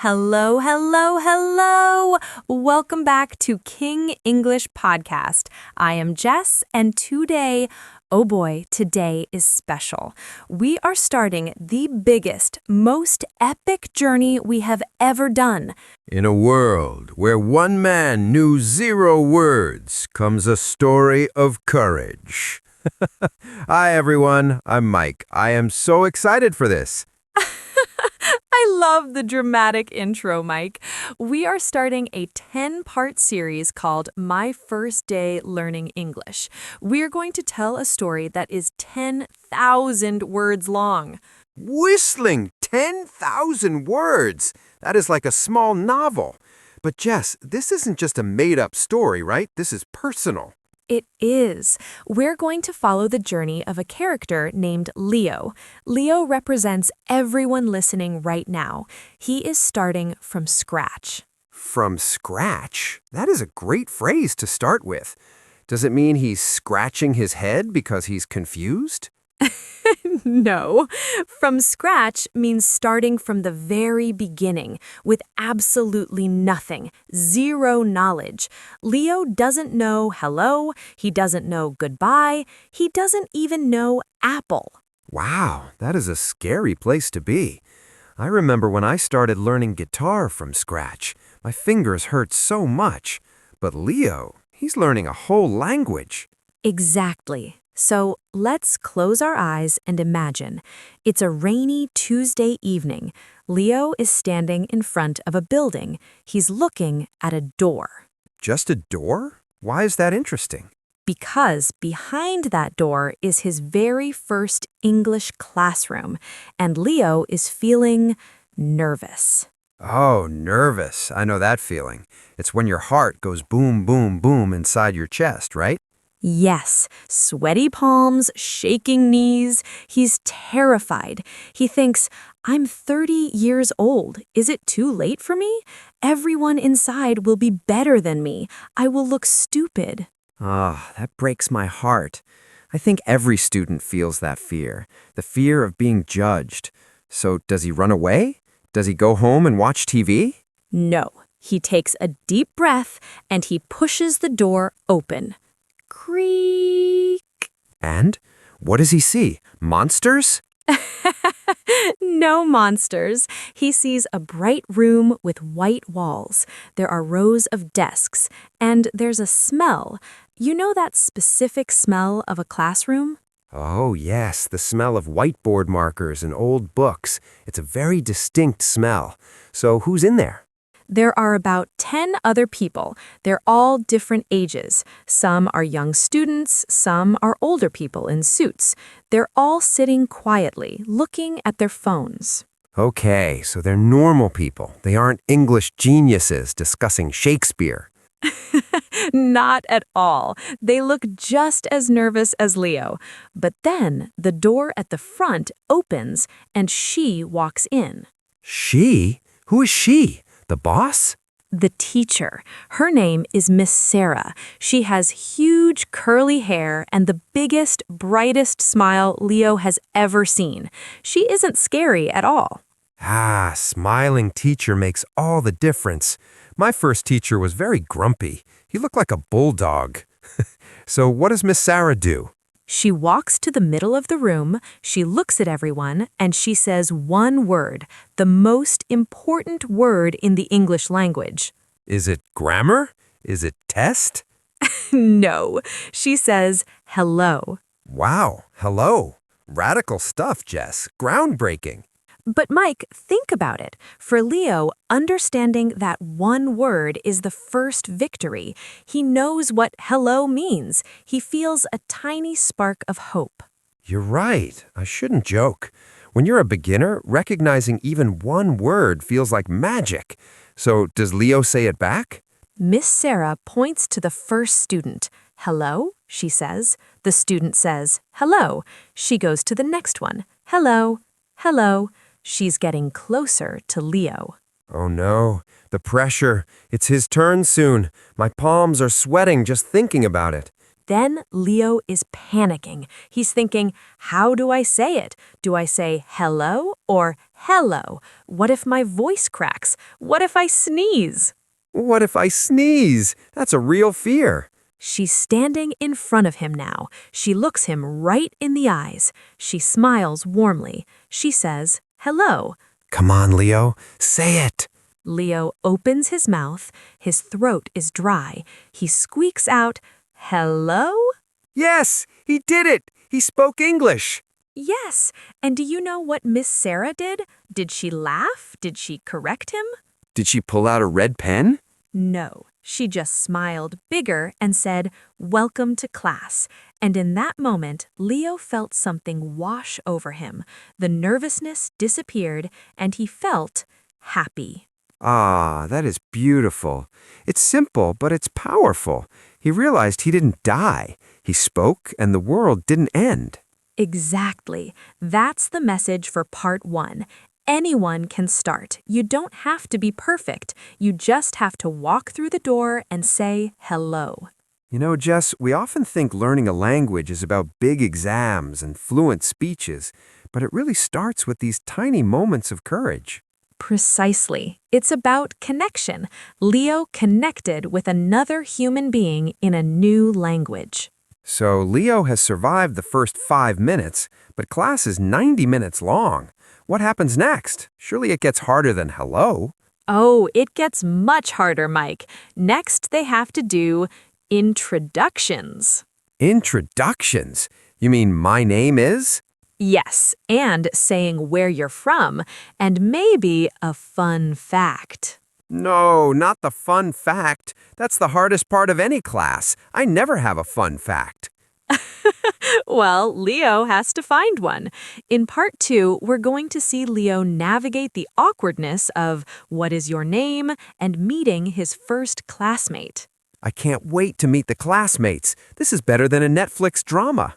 Hello, hello, hello. Welcome back to King English Podcast. I am Jess, and today, oh boy, today is special. We are starting the biggest, most epic journey we have ever done. In a world where one man knew 0 words comes a story of courage. Hi, everyone. I'm Mike. I am so excited for this. I love the dramatic intro, Mike. We are starting a 10-part series called My First Day Learning English. We are going to tell a story that is 10,000 words long. Whistling 10,000 words. That is like a small novel. But Jess, this isn't just a made-up story, right? This is personal. It is. We're going to follow the journey of a character named Leo. Leo represents everyone listening right now. He is starting from scratch. From scratch? That is a great phrase to start with. Does it mean he's scratching his head because he's confused? No. From scratch means starting from the very beginning with absolutely nothing, 0 knowledge. Leo doesn't know hello, he doesn't know goodbye, he doesn't even know apple. Wow, that is a scary place to be. I remember when I started learning guitar from scratch. My fingers hurt so much. But Leo, he's learning a whole language. Exactly. So let's close our eyes and imagine. It's a rainy Tuesday evening. Leo is standing in front of a building. He's looking at a door. Just a door? Why is that interesting? Because behind that door is his very first English classroom, and Leo is feeling nervous. Oh, nervous. I know that feeling. It's when your heart goes boom, boom, boom inside your chest, right? Yes, sweaty palms, shaking knees. He's terrified. He thinks, I'm 30 years old. Is it too late for me? Everyone inside will be better than me. I will look stupid. Ah, that breaks my heart. I think every student feels that fear, the fear of being judged. So does he run away? Does he go home and watch TV? No, he takes a deep breath and he pushes the door open. Creak. And? What does he see? Monsters? No monsters. He sees a bright room with white walls. There are rows of desks, and there's a smell. You know that specific smell of a classroom? Oh, yes, the smell of whiteboard markers and old books. It's a very distinct smell. So who's in there? There are about 10 other people. They're all different ages. Some are young students, some are older people in suits. They're all sitting quietly, looking at their phones. Okay, so they're normal people. They aren't English geniuses discussing Shakespeare. Not at all. They look just as nervous as Leo. But then the door at the front opens and she walks in. She? Who is she? The boss? The teacher. Her name is Miss Sarah. She has huge curly hair and the biggest, brightest smile Leo has ever seen. She isn't scary at all. Ah, smiling teacher makes all the difference. My first teacher was very grumpy. He looked like a bulldog. So what does Miss Sarah do? She walks to the middle of the room, she looks at everyone, and she says one word, the most important word in the English language. Is it grammar? Is it test? No, she says hello. Wow, hello. Radical stuff, Jess. Groundbreaking. But Mike, think about it. For Leo, understanding that one word is the first victory. He knows what hello means. He feels a tiny spark of hope. You're right. I shouldn't joke. When you're a beginner, recognizing even one word feels like magic. So does Leo say it back? Miss Sarah points to the first student. Hello, she says. The student says, hello. She goes to the next one. Hello, hello. She's getting closer to Leo. Oh no, the pressure. It's his turn soon. My palms are sweating just thinking about it. Then Leo is panicking. He's thinking, how do I say it? Do I say hello or hello? What if my voice cracks? What if I sneeze? What if I sneeze? That's a real fear. She's standing in front of him now. She looks him right in the eyes. She smiles warmly. She says, hello. Come on, Leo, say it. Leo opens his mouth. His throat is dry. He squeaks out, hello? Yes, he did it. He spoke English. Yes. And do you know what Miss Sarah did? Did she laugh? Did she correct him? Did she pull out a red pen? No. She just smiled bigger and said, welcome to class. And in that moment, Leo felt something wash over him. The nervousness disappeared, and he felt happy. Ah, that is beautiful. It's simple, but it's powerful. He realized he didn't die. He spoke, and the world didn't end. Exactly. That's the message for part 1. Anyone can start. You don't have to be perfect. You just have to walk through the door and say hello. You know, Jess, we often think learning a language is about big exams and fluent speeches, but it really starts with these tiny moments of courage. Precisely. It's about connection. Leo connected with another human being in a new language. So Leo has survived the first 5 minutes, but class is 90 minutes long. What happens next? Surely it gets harder than hello. Oh, it gets much harder, Mike. Next, they have to do introductions. Introductions? You mean my name is? Yes, and saying where you're from, and maybe a fun fact. No, not the fun fact. That's the hardest part of any class. I never have a fun fact. Well, Leo has to find one. In part 2, we're going to see Leo navigate the awkwardness of what is your name and meeting his first classmate. I can't wait to meet the classmates. This is better than a Netflix drama.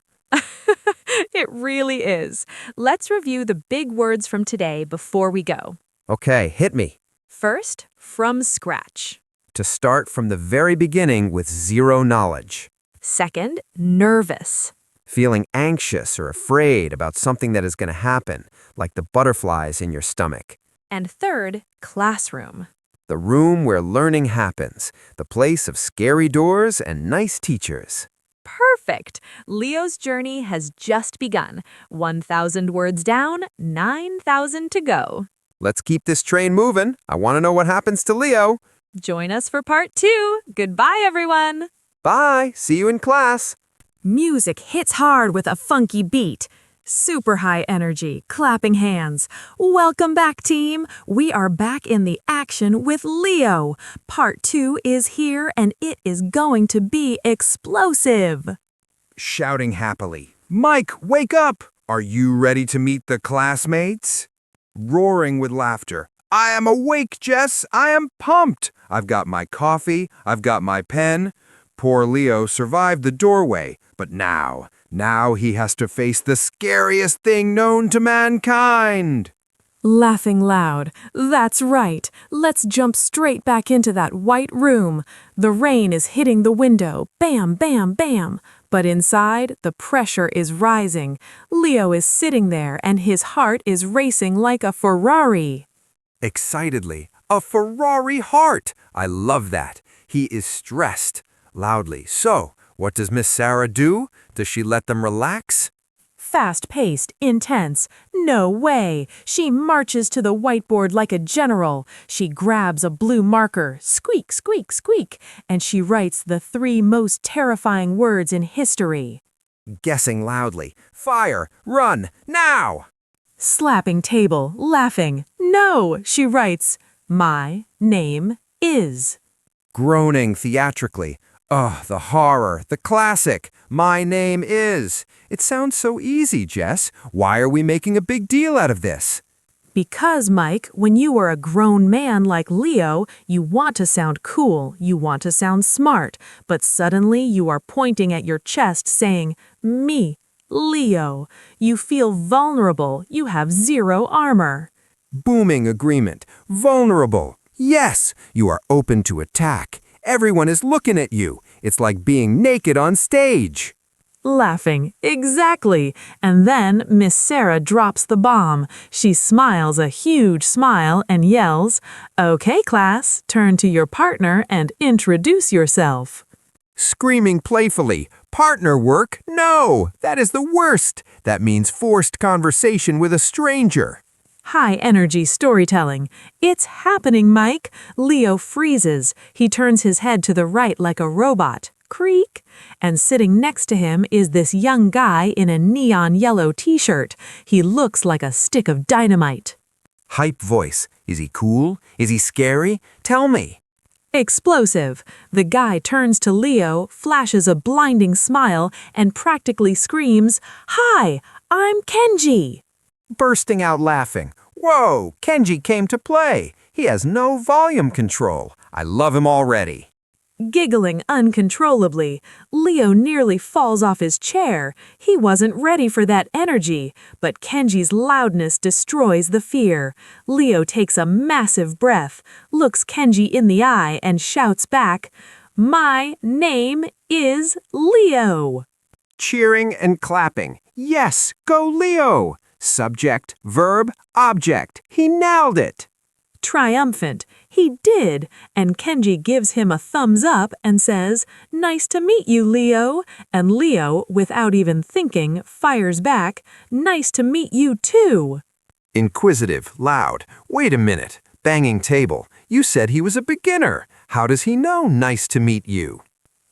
It really is. Let's review the big words from today before we go. Okay, hit me. First, from scratch. To start from the very beginning with zero knowledge. Second, nervous. Feeling anxious or afraid about something that is going to happen, like the butterflies in your stomach. And third, classroom. The room where learning happens, the place of scary doors and nice teachers. Perfect! Leo's journey has just begun. 1,000 words down, 9,000 to go. Let's keep this train moving. I want to know what happens to Leo. Join us for part 2. Goodbye, everyone. Bye. See you in class. Music hits hard with a funky beat. Super high energy, clapping hands. Welcome back, team. We are back in the action with Leo. Part 2 is here, and it is going to be explosive. Shouting happily, Mike, wake up! Are you ready to meet the classmates? Roaring with laughter, I am awake, Jess! I am pumped! I've got my coffee, I've got my pen. Poor Leo survived the doorway, but now he has to face the scariest thing known to mankind. Laughing loud. That's right. Let's jump straight back into that white room. The rain is hitting the window. Bam, bam, bam. But inside, the pressure is rising. Leo is sitting there, and his heart is racing like a Ferrari. Excitedly, a Ferrari heart. I love that. He is stressed. Loudly. So, what does Miss Sarah do? Does she let them relax? Fast-paced, intense. No way. She marches to the whiteboard like a general. She grabs a blue marker, squeak, squeak, squeak, and she writes the 3 most terrifying words in history. Guessing loudly. Fire! Run! Now! Slapping table, laughing. No, she writes, my name is. Groaning theatrically. Oh, the horror, the classic. My name is. It sounds so easy, Jess. Why are we making a big deal out of this? Because, Mike, when you are a grown man like Leo, you want to sound cool, you want to sound smart, but suddenly you are pointing at your chest saying, me, Leo. You feel vulnerable, you have 0 armor. Booming agreement. Vulnerable. Yes, you are open to attack. Everyone is looking at you. It's like being naked on stage. Laughing, exactly. And then Miss Sarah drops the bomb. She smiles a huge smile and yells, "Okay, class, turn to your partner and introduce yourself." Screaming playfully, "Partner work? No! That is the worst! That means forced conversation with a stranger." High-energy storytelling. It's happening, Mike. Leo freezes. He turns his head to the right like a robot. Creak. And sitting next to him is this young guy in a neon yellow t-shirt. He looks like a stick of dynamite. Hype voice. Is he cool? Is he scary? Tell me. Explosive. The guy turns to Leo, flashes a blinding smile, and practically screams, "Hi, I'm Kenji." Bursting out laughing. Whoa, Kenji came to play. He has no volume control. I love him already. Giggling uncontrollably, Leo nearly falls off his chair. He wasn't ready for that energy, but Kenji's loudness destroys the fear. Leo takes a massive breath, looks Kenji in the eye, and shouts back, "My name is Leo." Cheering and clapping. Yes, go Leo! Subject, verb, object. He nailed it. Triumphant, he did, and Kenji gives him a thumbs up and says, "Nice to meet you, Leo." And Leo, without even thinking, fires back, "Nice to meet you too." Inquisitive, loud. Wait a minute. Banging table. You said he was a beginner. How does he know nice to meet you?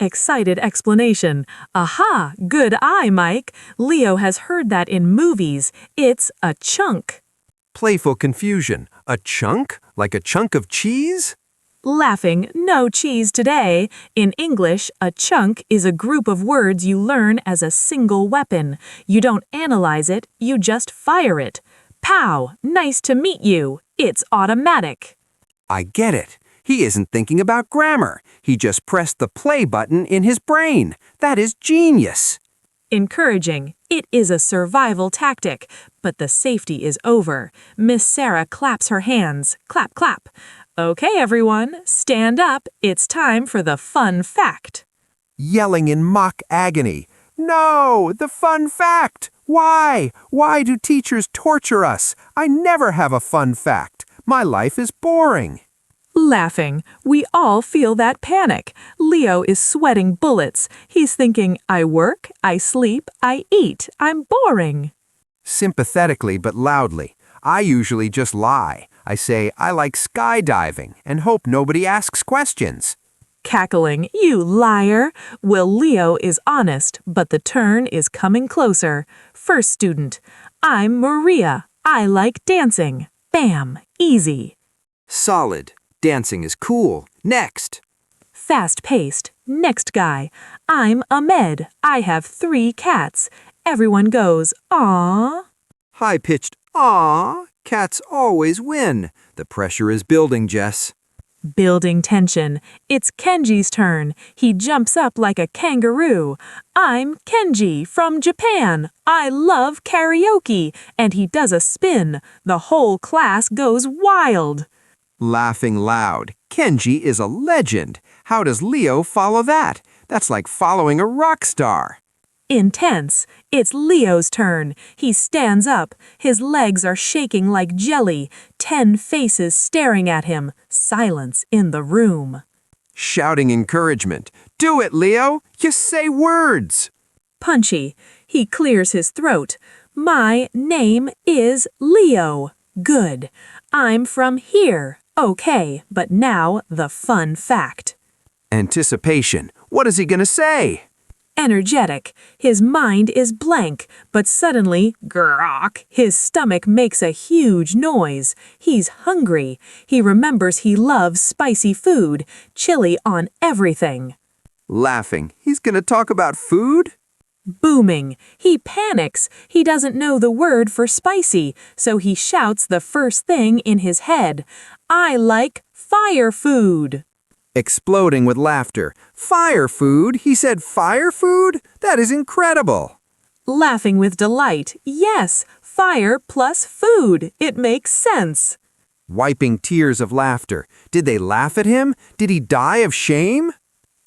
Excited explanation. Aha, good eye, Mike. Leo has heard that in movies. It's a chunk. Playful confusion. A chunk? Like a chunk of cheese? Laughing, no cheese today. In English, a chunk is a group of words you learn as a single weapon. You don't analyze it, you just fire it. Pow, nice to meet you. It's automatic. I get it. He isn't thinking about grammar. He just pressed the play button in his brain. That is genius. Encouraging. It is a survival tactic, but the safety is over. Miss Sarah claps her hands. Clap, clap. Okay, everyone, stand up. It's time for the fun fact. Yelling in mock agony. No, the fun fact. Why? Why do teachers torture us? I never have a fun fact. My life is boring. Laughing. We all feel that panic. Leo is sweating bullets. He's thinking, I work, I sleep, I eat. I'm boring. Sympathetically but loudly. I usually just lie. I say I like skydiving and hope nobody asks questions. Cackling, you liar. Well, Leo is honest, but the turn is coming closer. First student, I'm Maria. I like dancing. Bam, easy. Solid. Dancing is cool. Next. Fast-paced. Next guy. I'm Ahmed. I have 3 cats. Everyone goes, "Aww." High-pitched. Aw. Cats always win. The pressure is building, Jess. Building tension. It's Kenji's turn. He jumps up like a kangaroo. I'm Kenji from Japan. I love karaoke. And he does a spin. The whole class goes wild. Laughing loud. Kenji is a legend. How does Leo follow that? That's like following a rock star. Intense. It's Leo's turn. He stands up. His legs are shaking like jelly. 10 faces staring at him. Silence in the room. Shouting encouragement. Do it, Leo. You say words. Punchy. He clears his throat. My name is Leo. Good. I'm from here. Okay, but now the fun fact. Anticipation. What is he gonna say? Energetic. His mind is blank, but suddenly, grok, his stomach makes a huge noise. He's hungry. He remembers he loves spicy food, chili on everything. Laughing. He's gonna talk about food? Booming. He panics. He doesn't know the word for spicy, so he shouts the first thing in his head. I like fire food. Exploding with laughter. Fire food? He said fire food? That is incredible. Laughing with delight. Yes, fire plus food. It makes sense. Wiping tears of laughter. Did they laugh at him? Did he die of shame?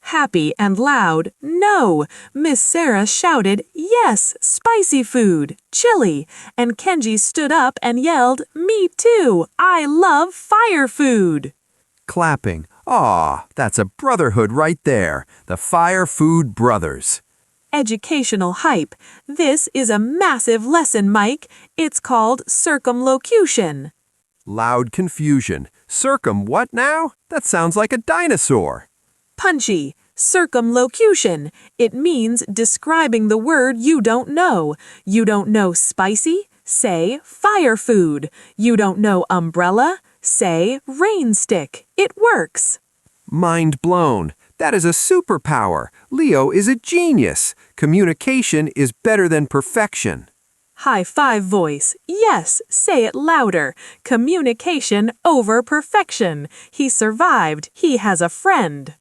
Happy and loud, no. Miss Sarah shouted, yes, spicy food, chili. And Kenji stood up and yelled, me too, I love fire food. Clapping. Aw, that's a brotherhood right there. The Fire Food Brothers. Educational hype. This is a massive lesson, Mike. It's called Circumlocution. Loud confusion. Circum what now? That sounds like a dinosaur. Punchy. Circumlocution. It means describing the word you don't know. You don't know spicy? Say fire food. You don't know umbrella? Say rain stick. It works. Mind blown. That is a superpower. Leo is a genius. Communication is better than perfection. High five voice. Yes, say it louder. Communication over perfection. He survived. He has a friend.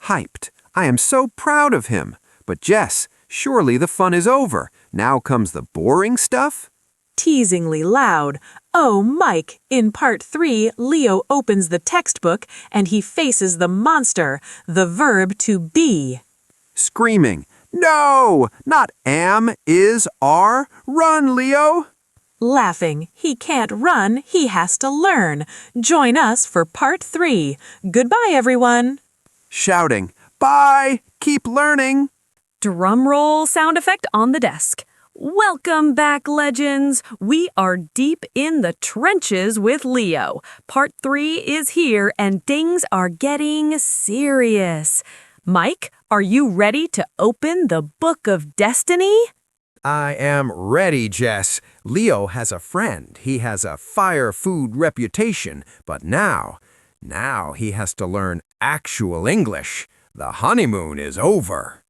Hyped. I am so proud of him. But Jess, surely the fun is over. Now comes the boring stuff? Teasingly loud. Oh, Mike, in part 3, Leo opens the textbook and he faces the monster, the verb to be. Screaming. No! Not am, is, are. Run, Leo! Laughing. He can't run, he has to learn. Join us for part 3. Goodbye, everyone. Shouting. Bye! Keep learning! Drum roll sound effect on the desk. Welcome back, legends. We are deep in the trenches with Leo. Part 3 is here and things are getting serious. Mike, are you ready to open the Book of Destiny? I am ready, Jess. Leo has a friend. He has a fire food reputation. But now he has to learn actual English. The honeymoon is over.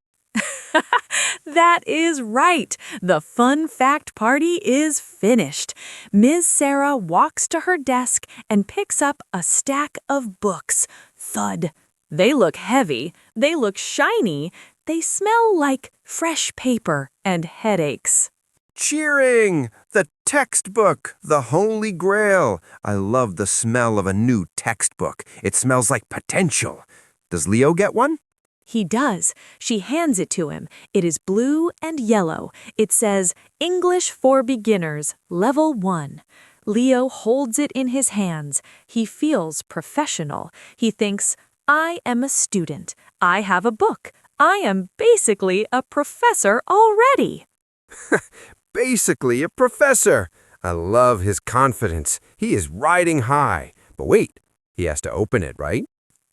That is right. The fun fact party is finished. Ms. Sarah walks to her desk and picks up a stack of books. Thud. They look heavy. They look shiny. They smell like fresh paper and headaches. Cheering! The textbook, the Holy Grail. I love the smell of a new textbook. It smells like potential. Does Leo get one? He does. She hands it to him. It is blue and yellow. It says, English for Beginners, Level 1. Leo holds it in his hands. He feels professional. He thinks, I am a student. I have a book. I am basically a professor already. Basically a professor. I love his confidence. He is riding high. But wait, he has to open it, right?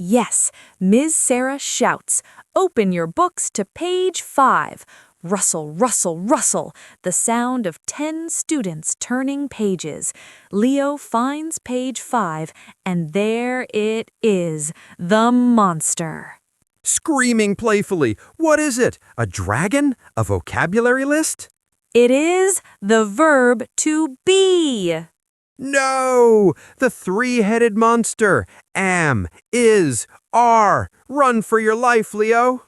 Yes, Ms. Sarah shouts, open your books to page 5. Rustle, rustle, rustle, the sound of 10 students turning pages. Leo finds page 5, and there it is, the monster. Screaming playfully, what is it? A dragon? A vocabulary list? It is the verb to be. No! The three-headed monster. Am, is, are. Run for your life, Leo.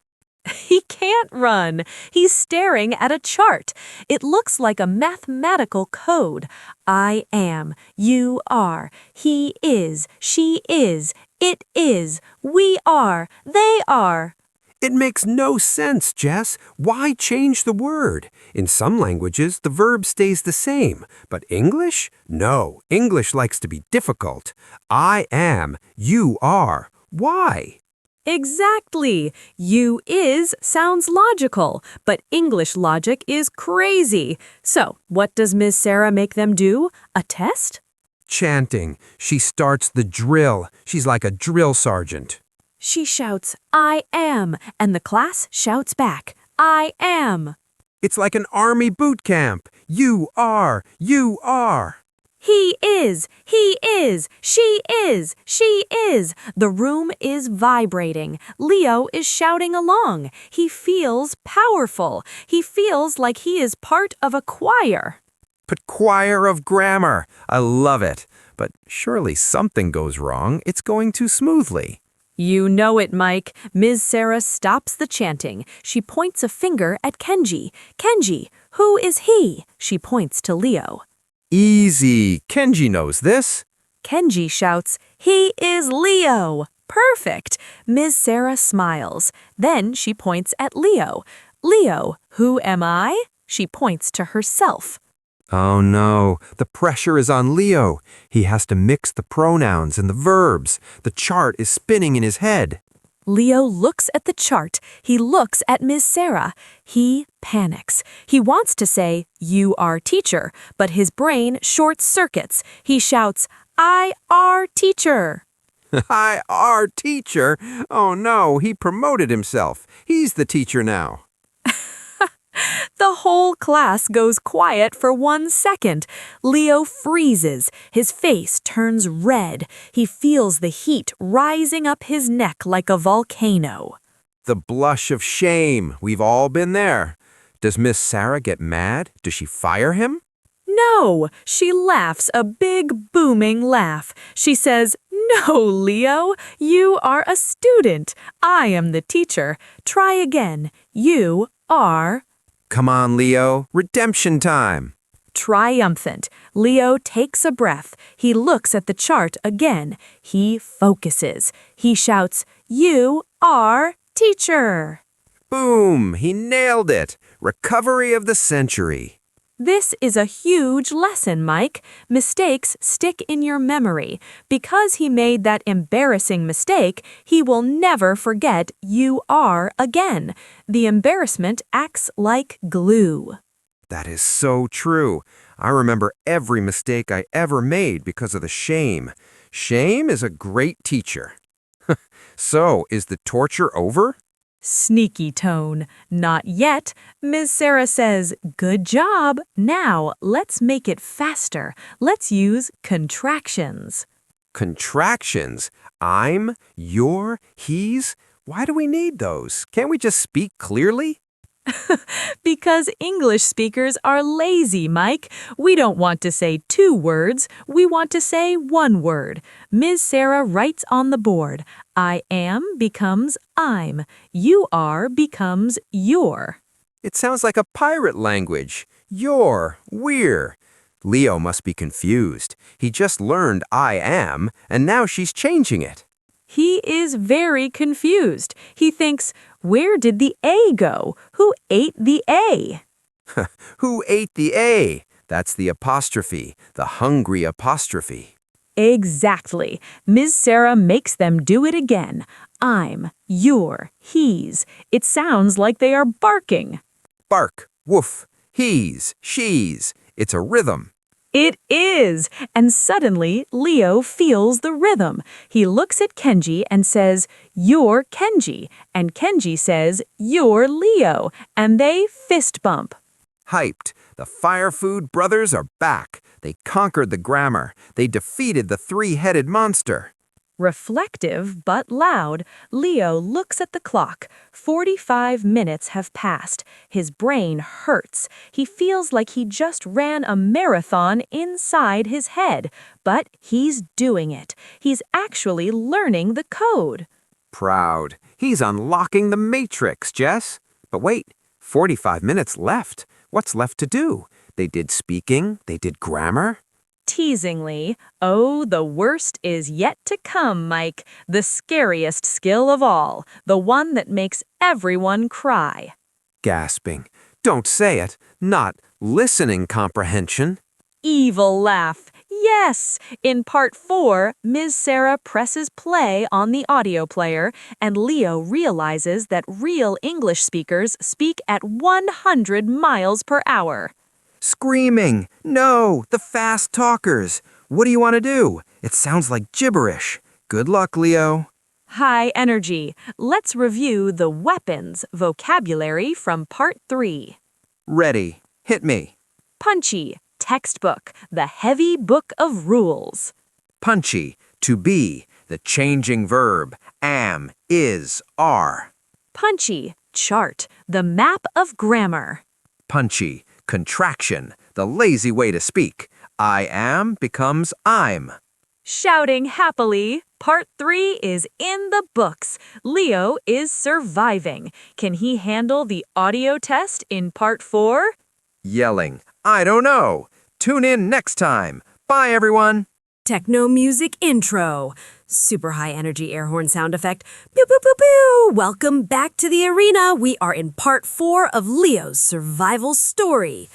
He can't run. He's staring at a chart. It looks like a mathematical code. I am, you are, he is, she is, it is, we are, they are. It makes no sense, Jess. Why change the word? In some languages, the verb stays the same. But English? No, English likes to be difficult. I am, you are. Why? Exactly. You is sounds logical, but English logic is crazy. So, what does Ms. Sarah make them do? A test? Chanting. She starts the drill. She's like a drill sergeant. She shouts, I am, and the class shouts back, I am. It's like an army boot camp. You are, you are. He is, she is. The room is vibrating. Leo is shouting along. He feels powerful. He feels like he is part of a choir. But choir of grammar. I love it. But surely something goes wrong. It's going too smoothly. You know it, Mike. Ms. Sarah stops the chanting. She points a finger at Kenji. Kenji, who is he? She points to Leo. Easy. Kenji knows this. Kenji shouts, he is Leo. Perfect. Ms. Sarah smiles. Then she points at Leo. Leo, who am I? She points to herself. Oh no, the pressure is on Leo. He has to mix the pronouns and the verbs. The chart is spinning in his head. Leo looks at the chart. He looks at Ms. Sarah. He panics. He wants to say, "You are teacher," but his brain short circuits. He shouts, "I are teacher." I are teacher. Oh no, he promoted himself. He's the teacher now. The whole class goes quiet for 1 second. Leo freezes. His face turns red. He feels the heat rising up his neck like a volcano. The blush of shame. We've all been there. Does Miss Sarah get mad? Does she fire him? No, she laughs a big booming laugh. She says, "No, Leo, you are a student. I am the teacher. Try again. You are..." Come on, Leo. Redemption time. Triumphant. Leo takes a breath. He looks at the chart again. He focuses. He shouts, "You are teacher." Boom! He nailed it. Recovery of the century. This is a huge lesson, Mike. Mistakes stick in your memory. Because he made that embarrassing mistake, he will never forget "you are" again. The embarrassment acts like glue. That is so true. I remember every mistake I ever made because of the shame. Shame is a great teacher. So, is the torture over? Sneaky tone. Not yet. Ms. Sarah says, "Good job. Now, let's make it faster. Let's use contractions." Contractions. I'm, you're, he's. Why do we need those? Can't we just speak clearly? Because English speakers are lazy, Mike. We don't want to say 2 words. We want to say 1 word. Ms. Sarah writes on the board, "I am" becomes "I'm." "You are" becomes "you're." It sounds like a pirate language. You're, we're. Leo must be confused. He just learned I am, and now she's changing it. He is very confused. He thinks, where did the A go? Who ate the A? Who ate the A? That's the apostrophe, the hungry apostrophe. Exactly. Ms. Sarah makes them do it again. I'm, you're, he's. It sounds like they are barking. Bark, woof, he's, she's. It's a rhythm. It is! And suddenly, Leo feels the rhythm. He looks at Kenji and says, "You're Kenji." And Kenji says, "You're Leo." And they fist bump. Hyped. The Fire Food Brothers are back. They conquered the grammar. They defeated the 3-headed monster. Reflective but loud, Leo looks at the clock. 45 minutes have passed. His brain hurts. He feels like he just ran a marathon inside his head. But he's doing it. He's actually learning the code. Proud. He's unlocking the matrix, Jess. But wait, 45 minutes left. What's left to do? They did speaking. They did grammar. Teasingly, "Oh, the worst is yet to come, Mike. The scariest skill of all. The one that makes everyone cry." Gasping. Don't say it. Not listening comprehension. Evil laugh. Yes! In part 4, Ms. Sarah presses play on the audio player, and Leo realizes that real English speakers speak at 100 miles per hour. Screaming. No, the fast talkers. What do you want to do? It sounds like gibberish. Good luck, Leo. High energy. Let's review the weapons vocabulary from part 3. Ready. Hit me. Punchy. Textbook. The heavy book of rules. Punchy. To be. The changing verb. Am, is, are. Punchy. Chart. The map of grammar. Punchy. Contraction. The lazy way to speak. I am becomes I'm. Shouting happily. Part 3 is in the books. Leo is surviving. Can he handle the audio test in part 4? Yelling. I don't know. Tune in next time. Bye, everyone. Techno music intro. Super high energy air horn sound effect. Pew, pew, pew, pew. Welcome back to the arena. We are in part 4 of Leo's survival story.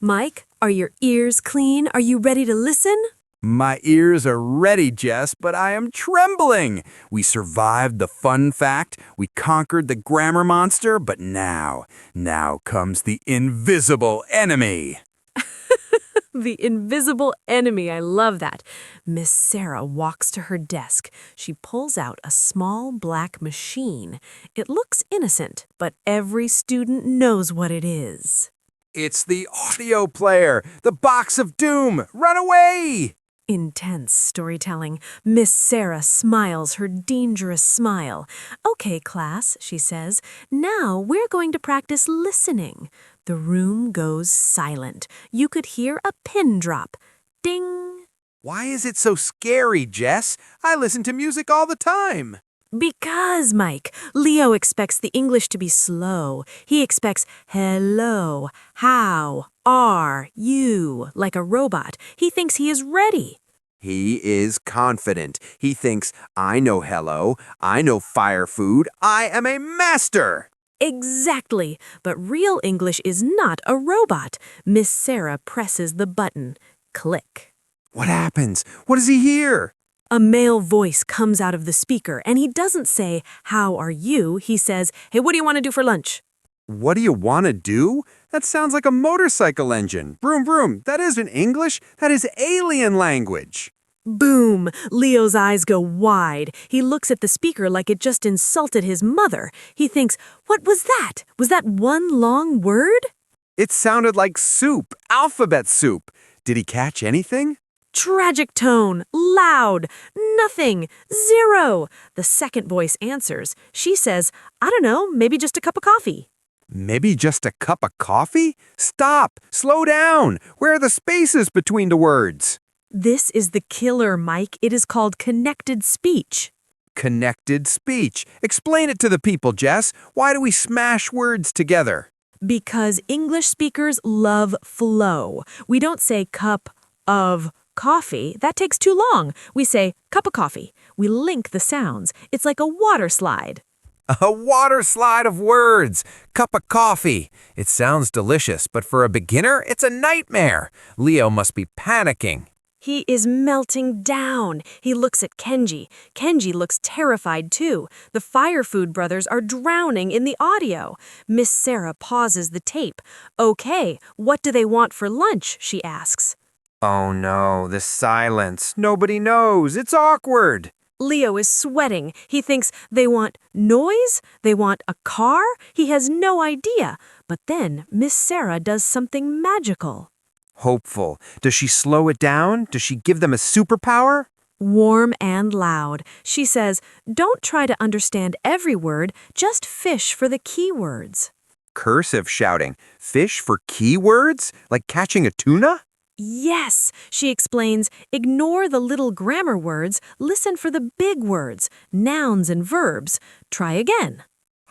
Mike, are your ears clean? Are you ready to listen? My ears are ready, Jess, but I am trembling. We survived the fun fact, we conquered the grammar monster, but now comes the invisible enemy. The invisible enemy. I love that. Miss Sarah walks to her desk. She pulls out a small black machine. It looks innocent, but every student knows what it is. It's the audio player, the box of doom. Run away! Intense storytelling. Miss Sarah smiles her dangerous smile. Okay, class, she says. Now we're going to practice listening. The room goes silent. You could hear a pin drop. Ding! Why is it so scary, Jess? I listen to music all the time. Because, Mike, Leo expects the English to be slow. He expects hello, how are you, like a robot. He thinks he is ready. He is confident. He thinks, I know hello, I know fire food, I am a master. Exactly, but real English is not a robot. Miss Sarah presses the button. Click. What happens? What does he hear? A male voice comes out of the speaker, and he doesn't say, how are you? He says, hey, what do you want to do for lunch? What do you want to do? That sounds like a motorcycle engine. Vroom, vroom. That isn't English. That is alien language. Boom! Leo's eyes go wide. He looks at the speaker like it just insulted his mother. He thinks, what was that? Was that one long word? It sounded like soup, alphabet soup. Did he catch anything? Tragic tone, loud, nothing, zero. The second voice answers. She says, I don't know, maybe just a cup of coffee. Maybe just a cup of coffee? Stop! Slow down! Where are the spaces between the words? This is the killer, Mike. It is called connected speech. Connected speech. Explain it to the people, Jess. Why do we smash words together? Because English speakers love flow. We don't say cup of coffee. That takes too long. We say cup of coffee. We link the sounds. It's like a water slide. A water slide of words. Cup of coffee. It sounds delicious, but for a beginner, it's a nightmare. Leo must be panicking. He is melting down. He looks at Kenji. Kenji looks terrified too. The Fire Food brothers are drowning in the audio. Miss Sarah pauses the tape. Okay, what do they want for lunch? She asks. Oh no, the silence. Nobody knows. It's awkward. Leo is sweating. He thinks they want noise? They want a car? He has no idea. But then Miss Sarah does something magical. Hopeful. Does she slow it down? Does she give them a superpower? Warm and loud. She says, don't try to understand every word, just fish for the key words. Cursive shouting. Fish for keywords? Like catching a tuna? Yes, she explains, ignore the little grammar words, listen for the big words, nouns and verbs. Try again.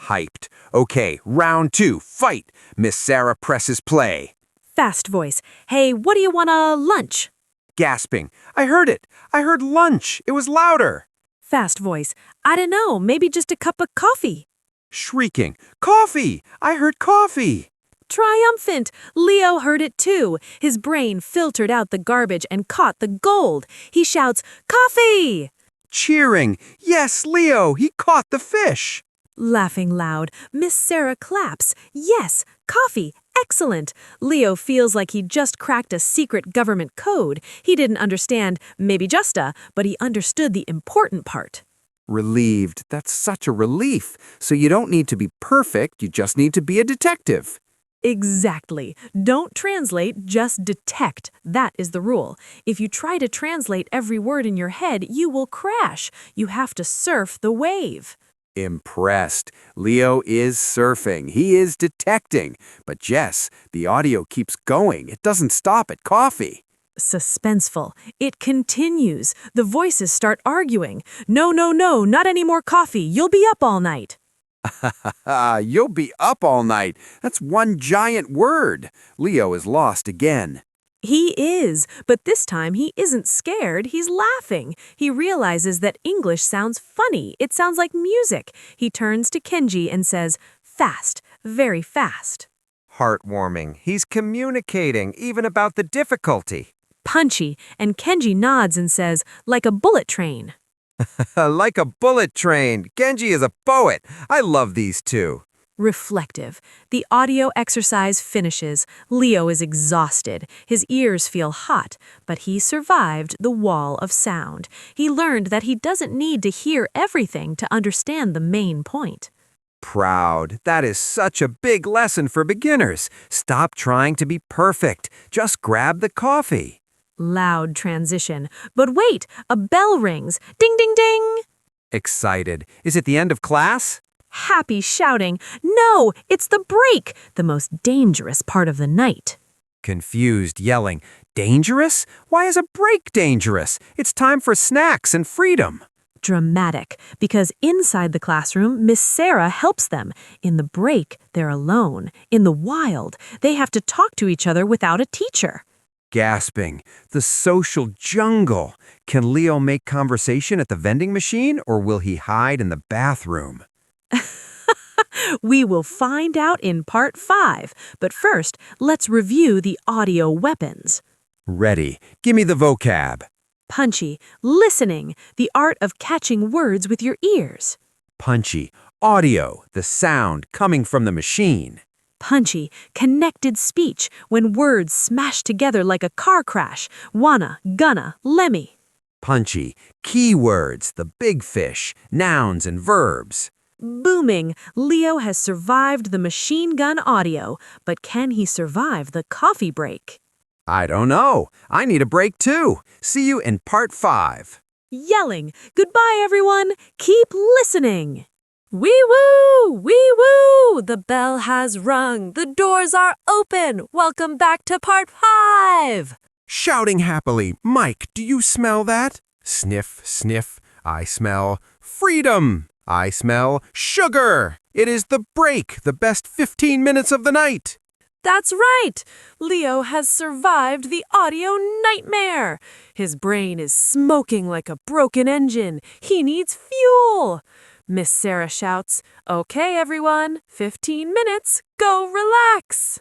Hyped. Okay, round 2. Fight. Miss Sarah presses play. Fast voice. Hey, what do you want lunch? Gasping. I heard it. I heard lunch. It was louder. Fast voice. I don't know, maybe just a cup of coffee. Shrieking. Coffee! I heard coffee! Triumphant! Leo heard it too. His brain filtered out the garbage and caught the gold. He shouts, coffee! Cheering. Yes, Leo, he caught the fish. Laughing loud, Miss Sarah claps. Yes, coffee, excellent. Leo feels like he just cracked a secret government code. He didn't understand, maybe just but he understood the important part. Relieved. That's such a relief. So you don't need to be perfect, you just need to be a detective. Exactly. Don't translate, just detect. That is the rule. If you try to translate every word in your head, you will crash. You have to surf the wave. Impressed. Leo is surfing. He is detecting. But Jess, the audio keeps going. It doesn't stop at coffee. Suspenseful. It continues. The voices start arguing. No, no, no, not any more coffee. You'll be up all night. You'll be up all night. That's one giant word. Leo is lost again. He is, but this time he isn't scared, he's laughing. He realizes that English sounds funny. It sounds like music. He turns to Kenji and says, "Fast, very fast." Heartwarming. He's communicating, even about the difficulty. Punchy, and Kenji nods and says, "Like a bullet train." Like a bullet train. Kenji is a poet. I love these two. Reflective. The audio exercise finishes. Leo is exhausted. His ears feel hot, but he survived the wall of sound. He learned that he doesn't need to hear everything to understand the main point. Proud. That is such a big lesson for beginners. Stop trying to be perfect. Just grab the coffee. Loud transition. But wait, a bell rings. Ding, ding, ding. Excited. Is it the end of class? Happy shouting. No, it's the break, the most dangerous part of the night. Confused, yelling. Dangerous? Why is a break dangerous? It's time for snacks and freedom. Dramatic, because inside the classroom, Miss Sarah helps them. In the break, they're alone. In the wild, they have to talk to each other without a teacher. Gasping. The social jungle. Can Leo make conversation at the vending machine, or will he hide in the bathroom? We will find out in part 5, but first, let's review the audio weapons. Ready. Give me the vocab. Punchy, listening, the art of catching words with your ears. Punchy. Audio. The sound coming from the machine. Punchy, connected speech, when words smash together like a car crash. Wanna, gonna, lemmy. Punchy. Keywords. The big fish. Nouns and verbs. Booming, Leo has survived the machine gun audio, but can he survive the coffee break? I don't know. I need a break too. See you in part 5. Yelling, goodbye everyone, keep listening. Wee woo, wee woo, the bell has rung, the doors are open, welcome back to part 5. Shouting happily, Mike, do you smell that? Sniff, sniff, I smell freedom. I smell sugar. It is the break, the best 15 minutes of the night. That's right! Leo has survived the audio nightmare. His brain is smoking like a broken engine. He needs fuel. Miss Sarah shouts, "Okay, everyone, 15 minutes, go relax."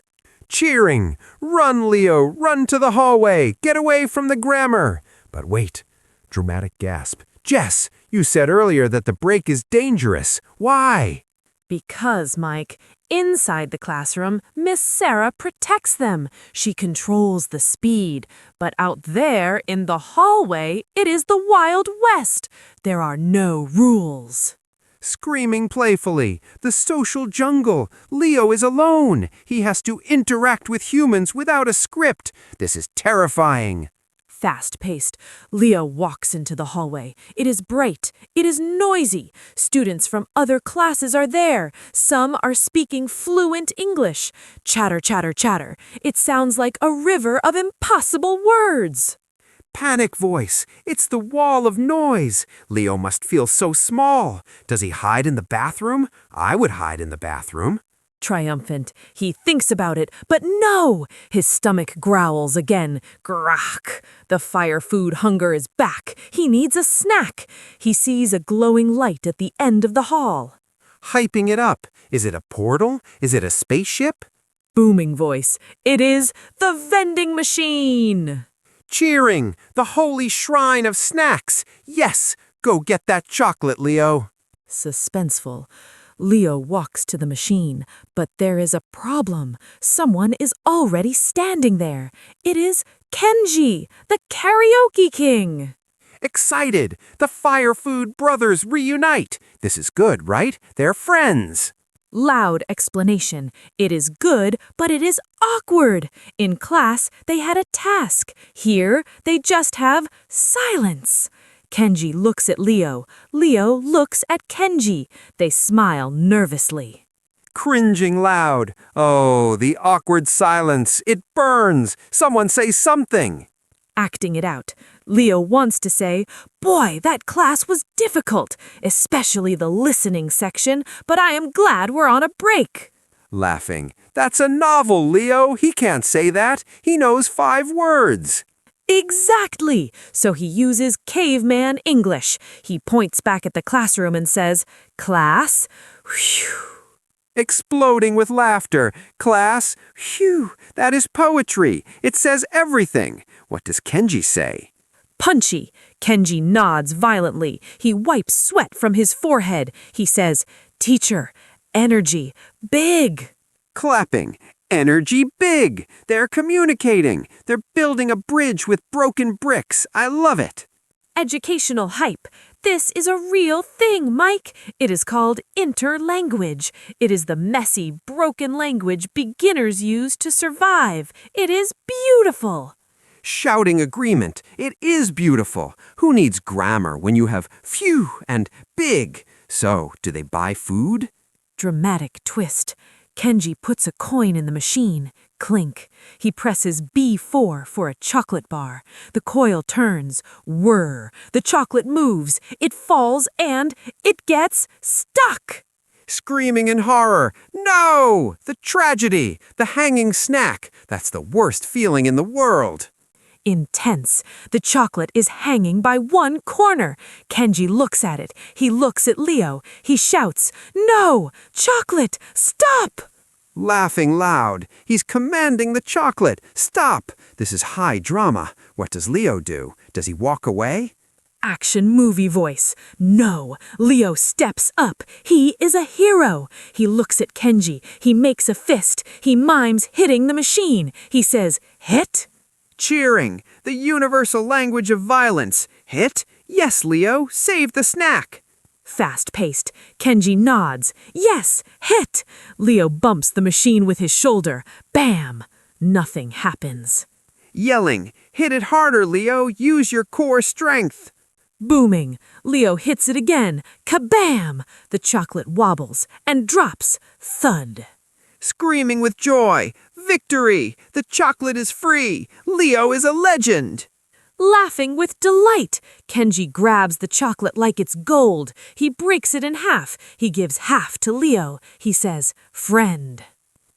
Cheering. Run, Leo, run to the hallway. Get away from the grammar. But wait. Dramatic gasp. Jess, you said earlier that the break is dangerous. Why? Because, Mike, inside the classroom, Miss Sarah protects them. She controls the speed. But out there, in the hallway, it is the Wild West. There are no rules. Screaming playfully. The social jungle. Leo is alone. He has to interact with humans without a script. This is terrifying. Fast-paced, Leo walks into the hallway. It is bright. It is noisy. Students from other classes are there. Some are speaking fluent English. Chatter, chatter, chatter. It sounds like a river of impossible words. Panic voice. It's the wall of noise. Leo must feel so small. Does he hide in the bathroom? I would hide in the bathroom. Triumphant, he thinks about it, but no! His stomach growls again. Grach! The fire food hunger is back. He needs a snack. He sees a glowing light at the end of the hall. Hyping it up. Is it a portal? Is it a spaceship? Booming voice. It is the vending machine! Cheering. The holy shrine of snacks. Yes! Go get that chocolate, Leo. Suspenseful. Leo walks to the machine, but there is a problem. Someone is already standing there. It is Kenji, the karaoke king. Excited. The fire food brothers reunite. This is good, right? They're friends. Loud explanation. It is good, but it is awkward. In class, they had a task. Here, they just have silence. Kenji looks at Leo. Leo looks at Kenji. They smile nervously. Cringing loud. Oh, the awkward silence. It burns. Someone say something. Acting it out. Leo wants to say, "Boy, that class was difficult, especially the listening section, but I am glad we're on a break." Laughing. That's a novel, Leo. He can't say that. He knows 5 words. Exactly! So he uses caveman English. He points back at the classroom and says, "Class, whew." Exploding with laughter. Class, phew, that is poetry. It says everything. What does Kenji say? Punchy. Kenji nods violently. He wipes sweat from his forehead. He says, "Teacher, energy, big." Clapping. Energy big. They're communicating. They're building a bridge with broken bricks. I love it. Educational hype. This is a real thing, Mike. It is called interlanguage. It is the messy, broken language beginners use to survive. It is beautiful. Shouting agreement. It is beautiful. Who needs grammar when you have phew and big? So, do they buy food? Dramatic twist. Kenji puts a coin in the machine. Clink. He presses B4 for a chocolate bar. The coil turns. Whir. The chocolate moves. It falls and it gets stuck. Screaming in horror. No! The tragedy. The hanging snack. That's the worst feeling in the world. Intense. The chocolate is hanging by one corner. Kenji looks at it. He looks at Leo. He shouts, "No! Chocolate! Stop!" Laughing loud. He's commanding the chocolate. Stop! This is high drama. What does Leo do? Does he walk away? Action movie voice. No. Leo steps up. He is a hero. He looks at Kenji. He makes a fist. He mimes hitting the machine. He says, "Hit." Cheering. The universal language of violence. Hit? Yes, Leo. Save the snack. Fast-paced. Kenji nods. Yes, hit. Leo bumps the machine with his shoulder. Bam. Nothing happens. Yelling. Hit it harder, Leo. Use your core strength. Booming. Leo hits it again. Kabam! The chocolate wobbles and drops. Thud. Screaming with joy. Victory! The chocolate is free. Leo is a legend. Laughing with delight. Kenji grabs the chocolate like it's gold. He breaks it in half. He gives half to Leo. He says, "Friend."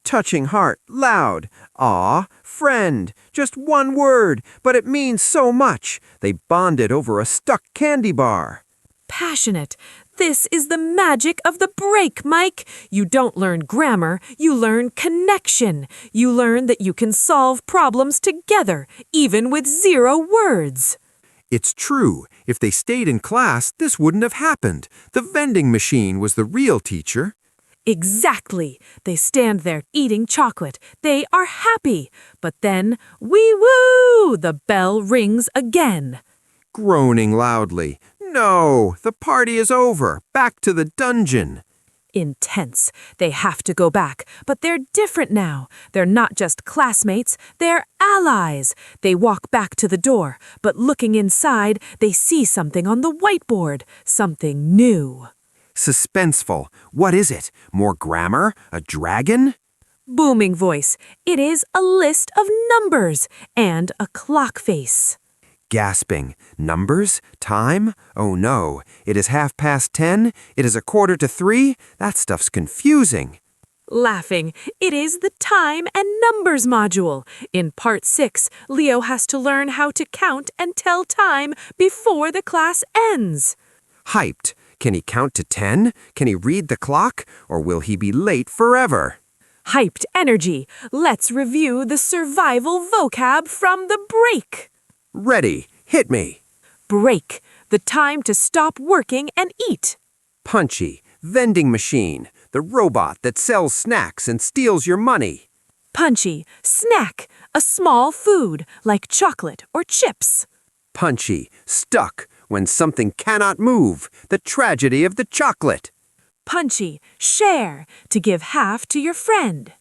Touching heart. Loud. Aw, friend. Just one word, but it means so much. They bonded over a stuck candy bar. Passionate. This is the magic of the break, Mike. You don't learn grammar, you learn connection. You learn that you can solve problems together, even with 0 words. It's true. If they stayed in class, this wouldn't have happened. The vending machine was the real teacher. Exactly. They stand there eating chocolate. They are happy. But then, wee-woo! The bell rings again. Groaning loudly. No, the party is over. Back to the dungeon. Intense. They have to go back, but they're different now. They're not just classmates, they're allies. They walk back to the door, but looking inside, they see something on the whiteboard, something new. Suspenseful. What is it? More grammar? A dragon? Booming voice. It is a list of numbers and a clock face. Gasping. Numbers? Time? Oh no. It is 10:30. It is 2:45. That stuff's confusing. Laughing. It is the time and numbers module. In part 6, Leo has to learn how to count and tell time before the class ends. Hyped. Can he count to 10? Can he read the clock? Or will he be late forever? Hyped energy. Let's review the survival vocab from the break. Ready. Hit me. Break. The time to stop working and eat. Punchy. Vending machine. The robot that sells snacks and steals your money. Punchy. Snack. A small food like chocolate or chips. Punchy. Stuck. When something cannot move. The tragedy of the chocolate. Punchy. Share. To give half to your friend.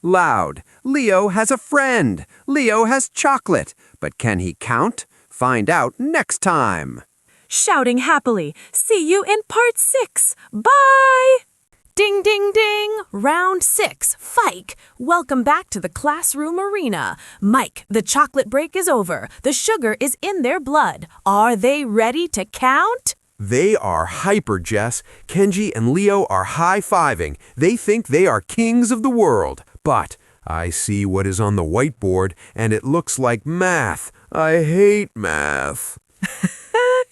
Loud. Leo has a friend. Leo has chocolate. But can he count? Find out next time. Shouting happily. See you in part 6. Bye! Ding, ding, ding! Round 6, Fike. Welcome back to the classroom arena. Mike, the chocolate break is over. The sugar is in their blood. Are they ready to count? They are hyper, Jess. Kenji and Leo are high-fiving. They think they are kings of the world. But I see what is on the whiteboard, and it looks like math. I hate math.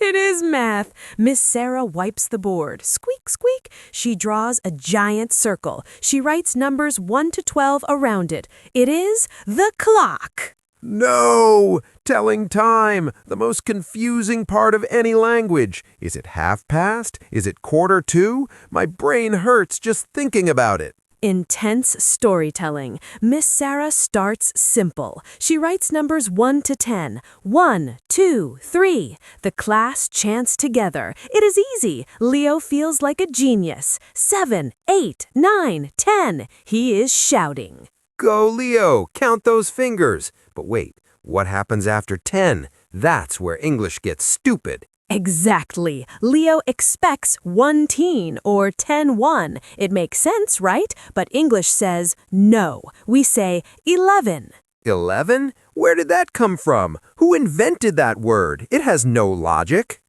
It is math. Miss Sarah wipes the board. Squeak, squeak. She draws a giant circle. She writes numbers 1 to 12 around it. It is the clock. No! Telling time, the most confusing part of any language. Is it half past? Is it quarter to? My brain hurts just thinking about it. Intense storytelling. Miss Sarah starts simple. She writes numbers 1 to 10. 1, 2, 3. The class chants together. It is easy. Leo feels like a genius. 7, 8, 9, 10. He is shouting. Go, Leo! Count those fingers! But wait, what happens after 10? That's where English gets stupid. Exactly. Leo expects 1-teen or 10-1. It makes sense, right? But English says no. We say 11. 11? Where did that come from? Who invented that word? It has no logic.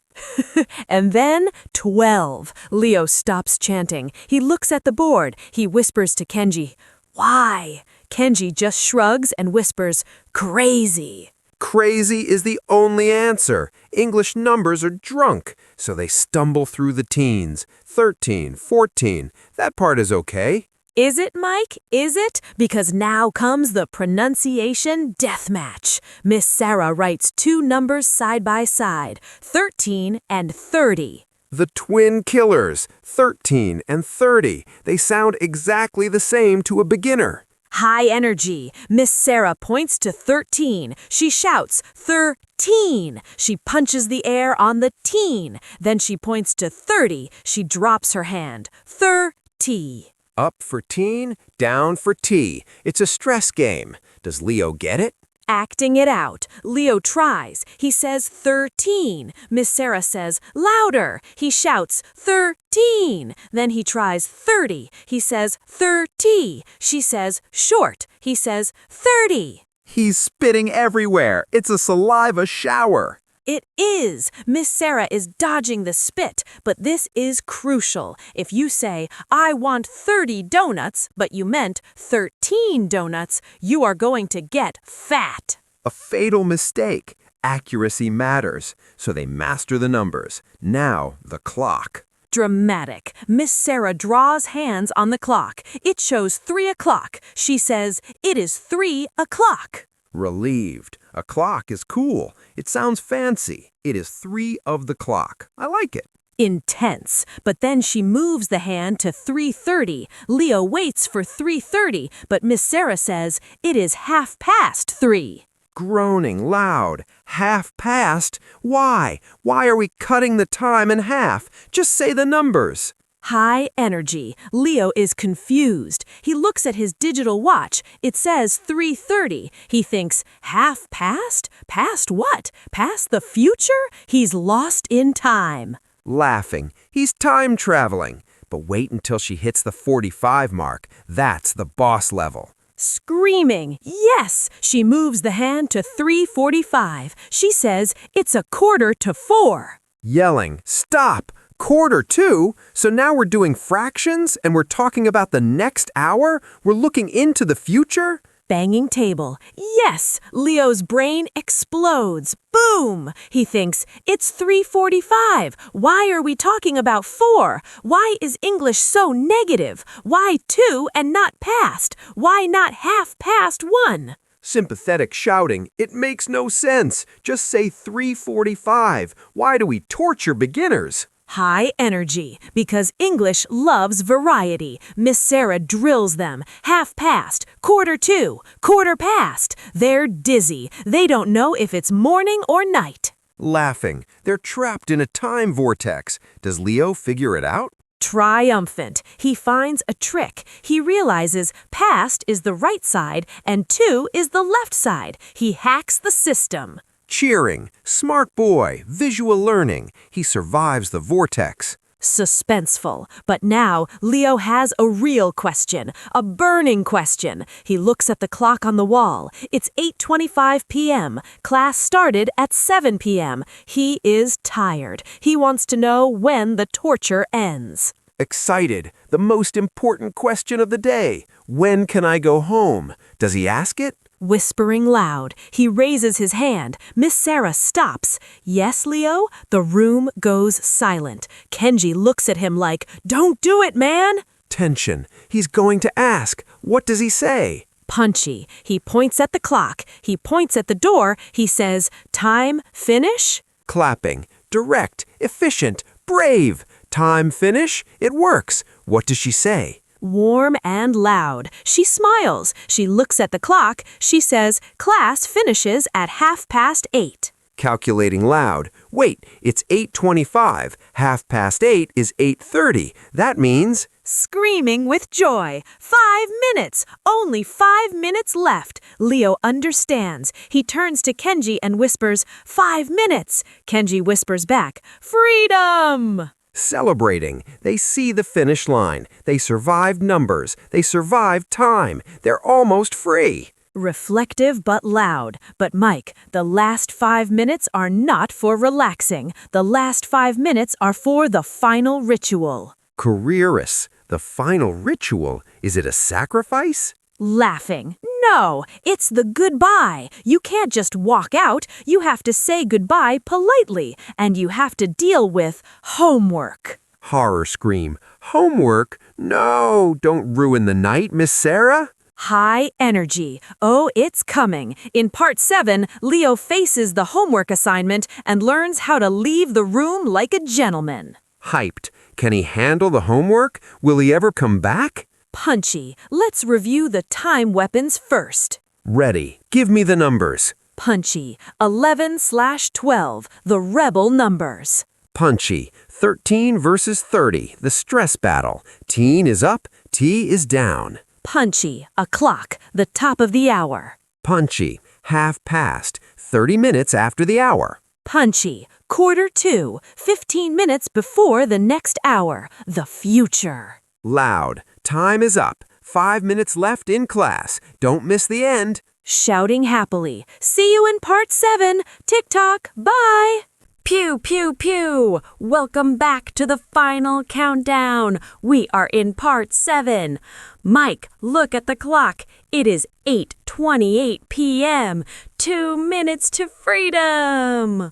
And then 12. Leo stops chanting. He looks at the board. He whispers to Kenji, "Why?" Kenji just shrugs and whispers, "Crazy." Crazy is the only answer. English numbers are drunk, so they stumble through the teens. 13, 14, that part is okay. Is it, Mike? Is it? Because now comes the pronunciation deathmatch. Miss Sarah writes 2 numbers side by side, 13 and 30. The twin killers, 13 and 30. They sound exactly the same to a beginner. High energy. Miss Sarah points to 13. She shouts, 13. She punches the air on the teen. Then she points to 30. She drops her hand. 30. Up for teen, down for T. It's a stress game. Does Leo get it? Acting it out. Leo tries. He says 13. Miss Sarah says louder. He shouts 13. Then he tries 30. He says 30. She says short. He says 30. He's spitting everywhere. It's a saliva shower. It is. Miss Sarah is dodging the spit, but this is crucial. If you say, "I want 30 donuts," but you meant 13 donuts, you are going to get fat. A fatal mistake. Accuracy matters, so they master the numbers. Now, the clock. Dramatic. Miss Sarah draws hands on the clock. It shows 3 o'clock. She says, "It is 3 o'clock." Relieved. A clock is cool. It sounds fancy. It is 3 of the clock. I like it. Intense. But then she moves the hand to 3:30. Leo waits for 3:30, but Miss Sarah says, "It is 3:30." Groaning loud. Half past? Why? Why are we cutting the time in half? Just say the numbers. High energy. Leo is confused. He looks at his digital watch. It says 3:30. He thinks, half past? Past what? Past the future? He's lost in time. Laughing. He's time traveling. But wait until she hits the 45 mark. That's the boss level. Screaming, yes! She moves the hand to 3:45. She says, "It's 3:45." Yelling, stop! 1:45? So now we're doing fractions and we're talking about the next hour? We're looking into the future? Banging table. Yes! Leo's brain explodes. Boom! He thinks, "It's 3:45. Why are we talking about 4? Why is English so negative? Why 2 and not past? Why not 1:30? Sympathetic shouting. It makes no sense. Just say 3:45. Why do we torture beginners? High energy, because English loves variety. Miss Sarah drills them. 1:30, 1:45, 1:15. They're dizzy. They don't know if it's morning or night. Laughing. They're trapped in a time vortex. Does Leo figure it out? Triumphant. He finds a trick. He realizes past is the right side and 2 is the left side. He hacks the system. Cheering. Smart boy. Visual learning. He survives the vortex. Suspenseful. But now, Leo has a real question, a burning question. He looks at the clock on the wall. It's 8:25 p.m. Class started at 7 p.m. He is tired. He wants to know when the torture ends. Excited. The most important question of the day. When can I go home? Does he ask it? Whispering loud, he raises his hand. Miss Sarah stops. Yes, Leo? The room goes silent. Kenji looks at him like, "Don't do it, man!" Tension. He's going to ask. What does he say? Punchy. He points at the clock. He points at the door. He says, "Time, finish?" Clapping. Direct. Efficient. Brave. Time finish? It works. What does she say? Warm and loud. She smiles. She looks at the clock. She says, "Class finishes at 8:30. Calculating loud. Wait, it's 8:25. 8:30 is 8:30. That means... Screaming with joy. 5 minutes. Only 5 minutes left. Leo understands. He turns to Kenji and whispers, "5 minutes." Kenji whispers back, "Freedom!" Celebrating. They see the finish line. They survived numbers. They survived time. They're almost free. Reflective but loud. But Mike, the last 5 minutes are not for relaxing. The last 5 minutes are for the final ritual. Careerists. The final ritual. Is it a sacrifice? Laughing. No, it's the goodbye. You can't just walk out. You have to say goodbye politely, and you have to deal with homework. Horror scream. Homework? No, don't ruin the night, Miss Sarah. High energy. Oh, it's coming. In part 7, Leo faces the homework assignment and learns how to leave the room like a gentleman. Hyped. Can he handle the homework? Will he ever come back? Punchy. Let's review the time weapons first. Ready. Give me the numbers. Punchy. 11/12, the rebel numbers. Punchy. 13 versus 30, the stress battle. Teen is up, T is down. Punchy. A clock, the top of the hour. Punchy. 30 minutes after the hour. Punchy. 1:45, 15 minutes before the next hour, the future. Loud. Time is up. 5 minutes left in class. Don't miss the end. Shouting happily. See you in part 7. Tick-tock. Bye. Pew, pew, pew! Welcome back to the final countdown. We are in part 7. Mike, look at the clock. It is 8:28 p.m. 2 minutes to freedom.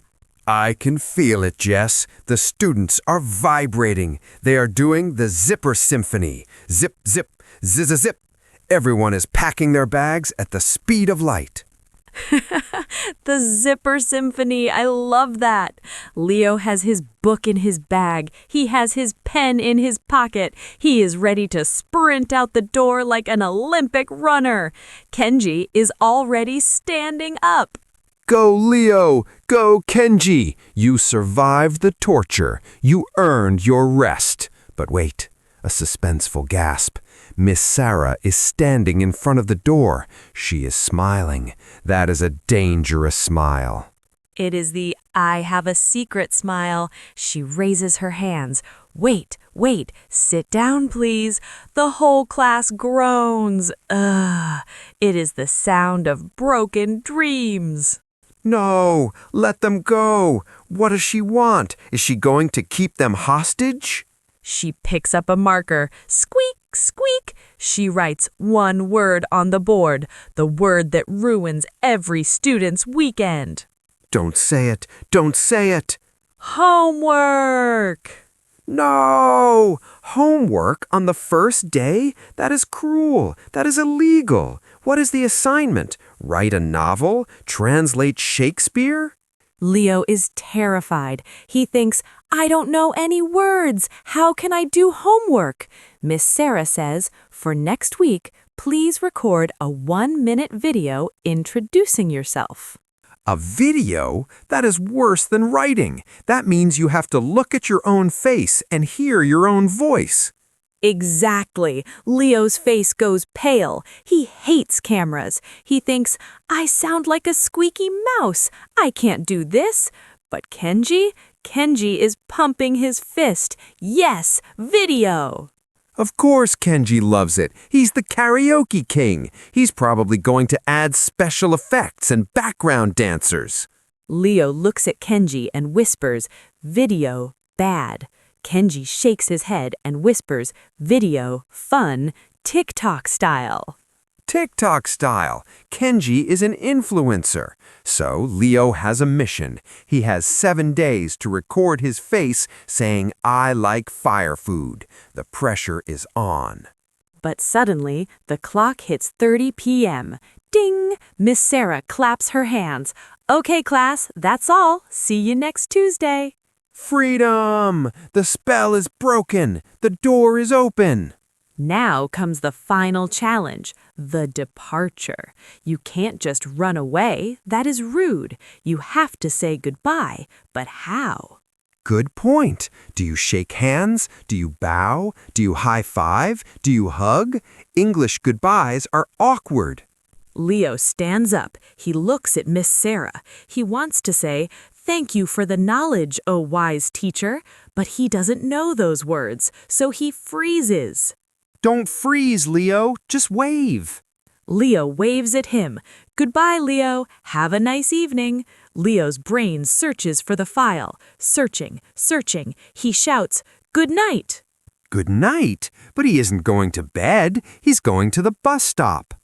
I can feel it, Jess. The students are vibrating. They are doing the zipper symphony. Zip, zip, zip. Everyone is packing their bags at the speed of light. The zipper symphony, I love that. Leo has his book in his bag. He has his pen in his pocket. He is ready to sprint out the door like an Olympic runner. Kenji is already standing up. Go, Leo! Go, Kenji! You survived the torture. You earned your rest. But wait, a suspenseful gasp. Miss Sarah is standing in front of the door. She is smiling. That is a dangerous smile. It is the I have a secret smile. She raises her hands. Wait, sit down, please. The whole class groans. Ugh, it is the sound of broken dreams. No, let them go. What does she want? Is she going to keep them hostage? She picks up a marker. Squeak, squeak. She writes one word on the board, the word that ruins every student's weekend. Don't say it. Don't say it. Homework. No! Homework on the first day? That is cruel. That is illegal. What is the assignment? Write a novel? Translate Shakespeare? Leo is terrified. He thinks, I don't know any words. How can I do homework? Miss Sarah says, for next week, please record a 1-minute video introducing yourself. A video? That is worse than writing. That means you have to look at your own face and hear your own voice. Exactly. Leo's face goes pale. He hates cameras. He thinks, I sound like a squeaky mouse. I can't do this. But Kenji Kenji is pumping his fist. Yes, video! Of course Kenji loves it. He's the karaoke king. He's probably going to add special effects and background dancers. Leo looks at Kenji and whispers, video, bad. Kenji shakes his head and whispers, video, fun, TikTok style. TikTok style. Kenji is an influencer. So Leo has a mission. He has 7 days to record his face saying, I like fire food. The pressure is on. But suddenly, the clock hits 30 p.m. Ding! Miss Sarah claps her hands. Okay, class, that's all. See you next Tuesday. Freedom! The spell is broken. The door is open. Now comes the final challenge, the departure. You can't just run away. That is rude. You have to say goodbye. But how? Good point. Do you shake hands? Do you bow? Do you high five? Do you hug? English goodbyes are awkward. Leo stands up. He looks at Miss Sarah. He wants to say, thank you for the knowledge, O wise teacher. But he doesn't know those words, so he freezes. Don't freeze, Leo. Just wave. Leo waves at him. Goodbye, Leo. Have a nice evening. Leo's brain searches for the file. Searching, searching. He shouts, good night. Good night. But he isn't going to bed. He's going to the bus stop.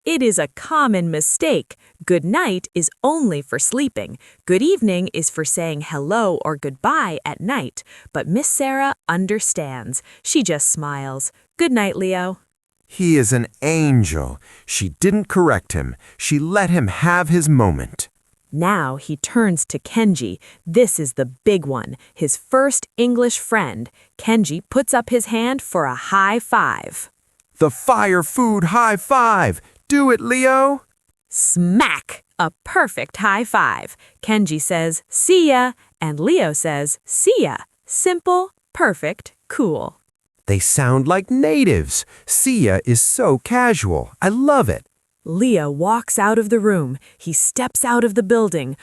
It is a common mistake. Good night is only for sleeping. Good evening is for saying hello or goodbye at night. But Miss Sarah understands. She just smiles. Good night, Leo. He is an angel. She didn't correct him. She let him have his moment. Now he turns to Kenji. This is the big one, his first English friend. Kenji puts up his hand for a high five. The fire food high five. Do it, Leo. Smack! A perfect high five. Kenji says, see ya, and Leo says, see ya. Simple, perfect, cool. They sound like natives. See ya is so casual. I love it. Leo walks out of the room. He steps out of the building.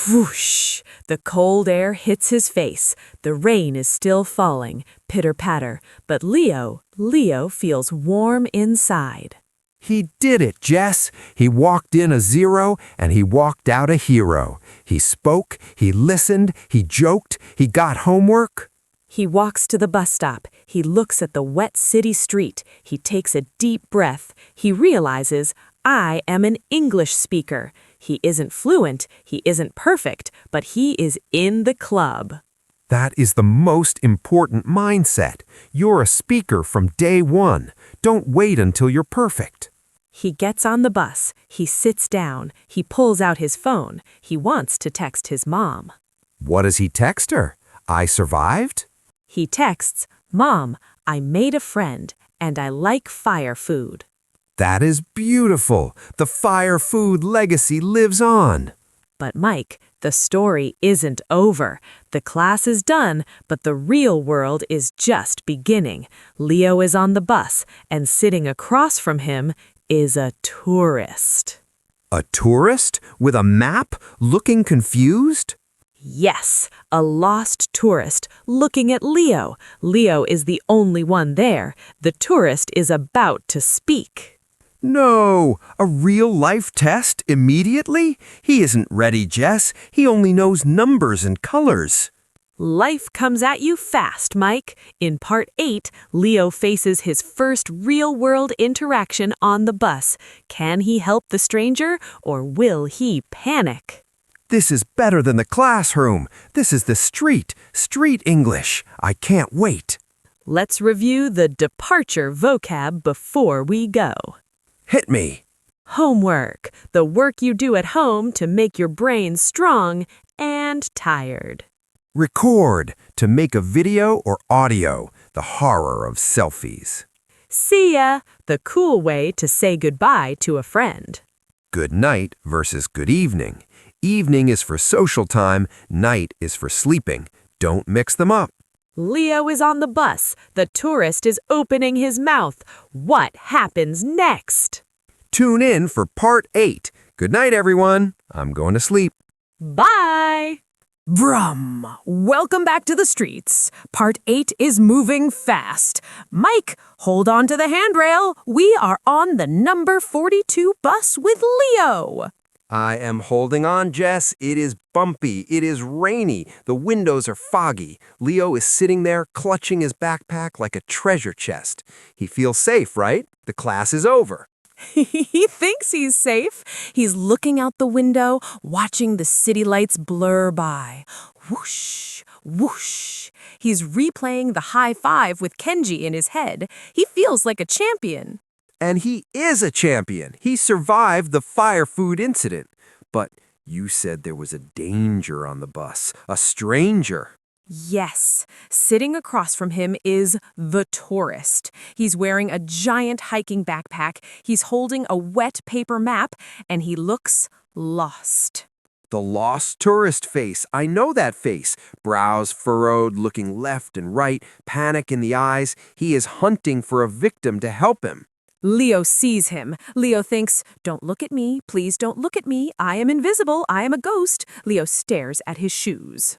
Whoosh! The cold air hits his face. The rain is still falling, pitter-patter. But Leo feels warm inside. He did it, Jess. He walked in a 0 and he walked out a hero. He spoke, he listened, he joked, he got homework. He walks to the bus stop. He looks at the wet city street. He takes a deep breath. He realizes, I am an English speaker. He isn't fluent, he isn't perfect, but he is in the club. That is the most important mindset. You're a speaker from day one. Don't wait until you're perfect. He gets on the bus. He sits down. He pulls out his phone. He wants to text his mom. What does he text her? I survived? He texts, Mom, I made a friend, and I like fire food. That is beautiful. The fire food legacy lives on. But Mike, the story isn't over. The class is done, but the real world is just beginning. Leo is on the bus, and sitting across from him is a tourist. A tourist with a map looking confused? Yes, a lost tourist looking at Leo. Leo is the only one there. The tourist is about to speak. No, a real-life test immediately? He isn't ready, Jess. He only knows numbers and colors. Life comes at you fast, Mike. In Part 8, Leo faces his first real-world interaction on the bus. Can he help the stranger, or will he panic? This is better than the classroom. This is the street English. I can't wait. Let's review the departure vocab before we go. Hit me. Homework, the work you do at home to make your brain strong and tired. Record, to make a video or audio, the horror of selfies. See ya, the cool way to say goodbye to a friend. Good night versus good evening. Evening is for social time, night is for sleeping. Don't mix them up. Leo is on the bus. The tourist is opening his mouth. What happens next? Tune in for Part 8. Good night, everyone. I'm going to sleep. Bye! Brum! Welcome back to the streets. Part 8 is moving fast. Mike, hold on to the handrail. We are on the number 42 bus with Leo. I am holding on, Jess. It is bumpy. It is rainy. The windows are foggy. Leo is sitting there clutching his backpack like a treasure chest. He feels safe, right? The class is over. He thinks he's safe. He's looking out the window, watching the city lights blur by. Whoosh, whoosh. He's replaying the high five with Kenji in his head. He feels like a champion. And he is a champion. He survived the fire food incident. But you said there was a danger on the bus, a stranger. Yes, sitting across from him is the tourist. He's wearing a giant hiking backpack, he's holding a wet paper map, and he looks lost. The lost tourist face. I know that face. Brows furrowed, looking left and right, panic in the eyes. He is hunting for a victim to help him. Leo sees him. Leo thinks, "Don't look at me, please don't look at me. I am invisible, I am a ghost." Leo stares at his shoes.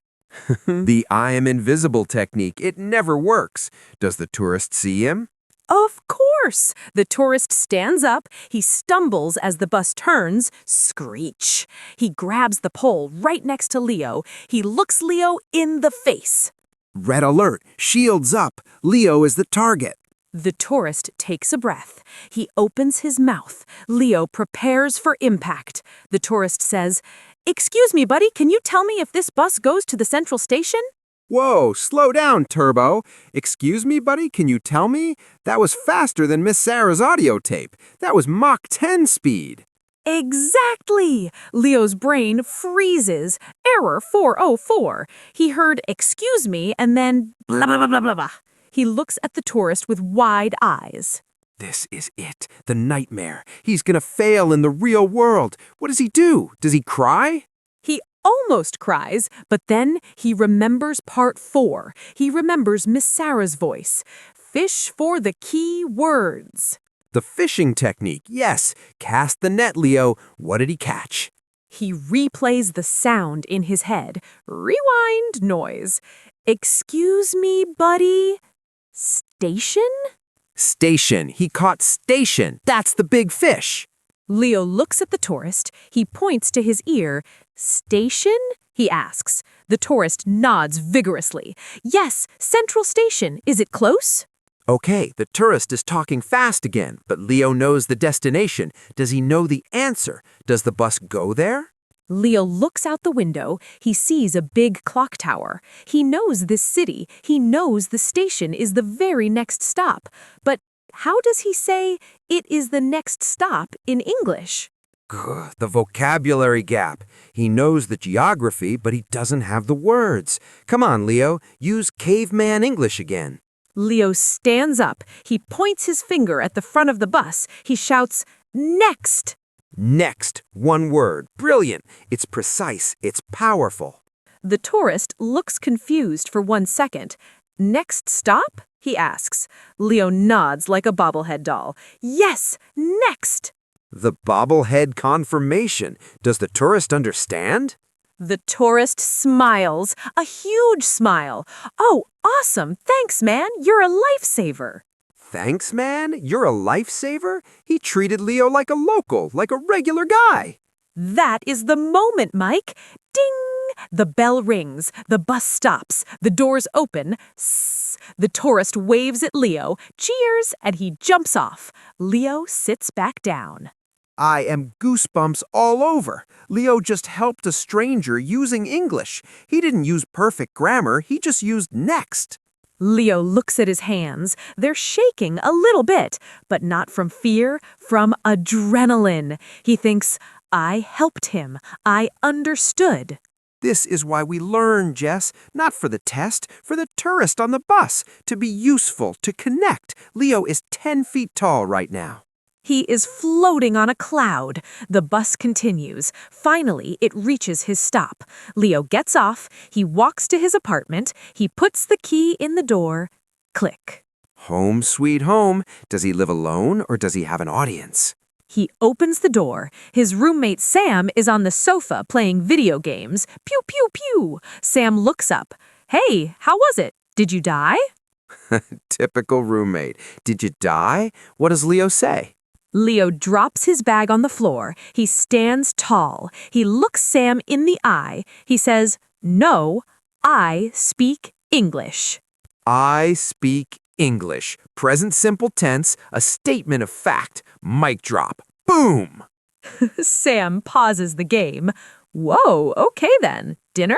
The I am invisible technique. It never works. Does the tourist see him? Of course! The tourist stands up, he stumbles as the bus turns, screech. He grabs the pole right next to Leo. He looks Leo in the face. Red alert. Shields up. Leo is the target. The tourist takes a breath. He opens his mouth. Leo prepares for impact. The tourist says, "Excuse me, buddy, can you tell me if this bus goes to the central station?" Whoa, slow down, Turbo. Excuse me, buddy, can you tell me? That was faster than Miss Sarah's audio tape. That was Mach 10 speed. Exactly! Leo's brain freezes. Error 404. He heard "excuse me" and then blah, blah, blah, blah, blah, blah. He looks at the tourist with wide eyes. This is it, the nightmare. He's gonna fail in the real world. What does he do? Does he cry? He almost cries, but then he remembers part 4. He remembers Miss Sarah's voice. Fish for the key words. The fishing technique, yes. Cast the net, Leo. What did he catch? He replays the sound in his head. Rewind noise. "Excuse me, buddy. Station?" Station. He caught station. That's the big fish. Leo looks at the tourist. He points to his ear. "Station?" he asks. The tourist nods vigorously. "Yes, Central Station. Is it close?" Okay, the tourist is talking fast again, but Leo knows the destination. Does he know the answer? Does the bus go there? Leo looks out the window. He sees a big clock tower. He knows this city. He knows the station is the very next stop. But how does he say it is the next stop in English? Gah, the vocabulary gap. He knows the geography, but he doesn't have the words. Come on, Leo, use caveman English again. Leo stands up. He points his finger at the front of the bus. He shouts, "Next!" Next, one word. Brilliant. It's precise. It's powerful. The tourist looks confused for 1 second. "Next stop?" he asks. Leo nods like a bobblehead doll. "Yes, next!" The bobblehead confirmation. Does the tourist understand? The tourist smiles, a huge smile. "Oh, awesome! Thanks, man! You're a lifesaver!" Thanks, man. You're a lifesaver? He treated Leo like a local, like a regular guy. That is the moment, Mike. Ding! The bell rings. The bus stops. The doors open. Sss. The tourist waves at Leo, cheers, and he jumps off. Leo sits back down. I am goosebumps all over. Leo just helped a stranger using English. He didn't use perfect grammar. He just used next. Leo looks at his hands. They're shaking a little bit, but not from fear, from adrenaline. He thinks, "I helped him. I understood." This is why we learn, Jess. Not for the test, for the tourist on the bus. To be useful, to connect. Leo is 10 feet tall right now. He is floating on a cloud. The bus continues. Finally, it reaches his stop. Leo gets off. He walks to his apartment. He puts the key in the door. Click. Home sweet home. Does he live alone or does he have an audience? He opens the door. His roommate Sam is on the sofa playing video games. Pew, pew, pew. Sam looks up. Hey, how was it? Did you die? Typical roommate. Did you die? What does Leo say? Leo drops his bag on the floor. He stands tall. He looks Sam in the eye. He says, "No, I speak English." I speak English. Present simple tense, a statement of fact. Mic drop. Boom! Sam pauses the game. Whoa, okay then. Dinner?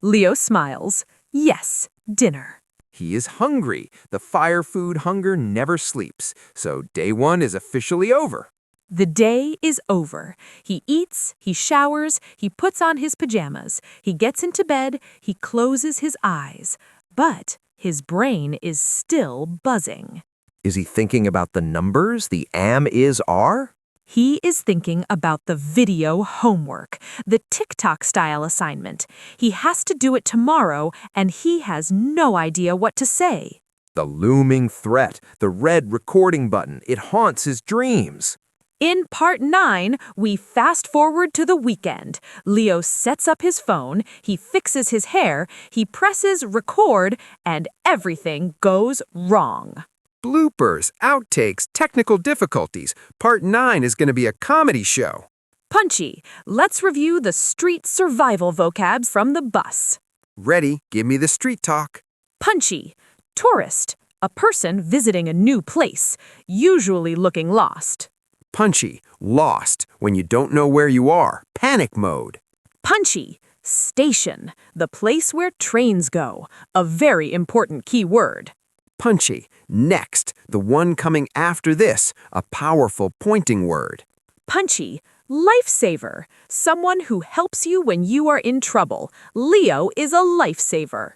Leo smiles. Yes, dinner. He is hungry. The fire food hunger never sleeps. So day 1 is officially over. The day is over. He eats, he showers, he puts on his pajamas. He gets into bed, he closes his eyes. But his brain is still buzzing. Is he thinking about the numbers, the am, is, are? He is thinking about the video homework, the TikTok-style assignment. He has to do it tomorrow, and he has no idea what to say. The looming threat, the red recording button, it haunts his dreams. In part 9, we fast forward to the weekend. Leo sets up his phone, he fixes his hair, he presses record, and everything goes wrong. Bloopers, outtakes, technical difficulties. Part 9 is going to be a comedy show. Punchy, let's review the street survival vocab from the bus. Ready, give me the street talk. Punchy, tourist, a person visiting a new place, usually looking lost. Punchy, lost, when you don't know where you are. Panic mode. Punchy, station, the place where trains go, a very important key word. Punchy, next, the one coming after this, a powerful pointing word. Punchy, lifesaver, someone who helps you when you are in trouble. Leo is a lifesaver.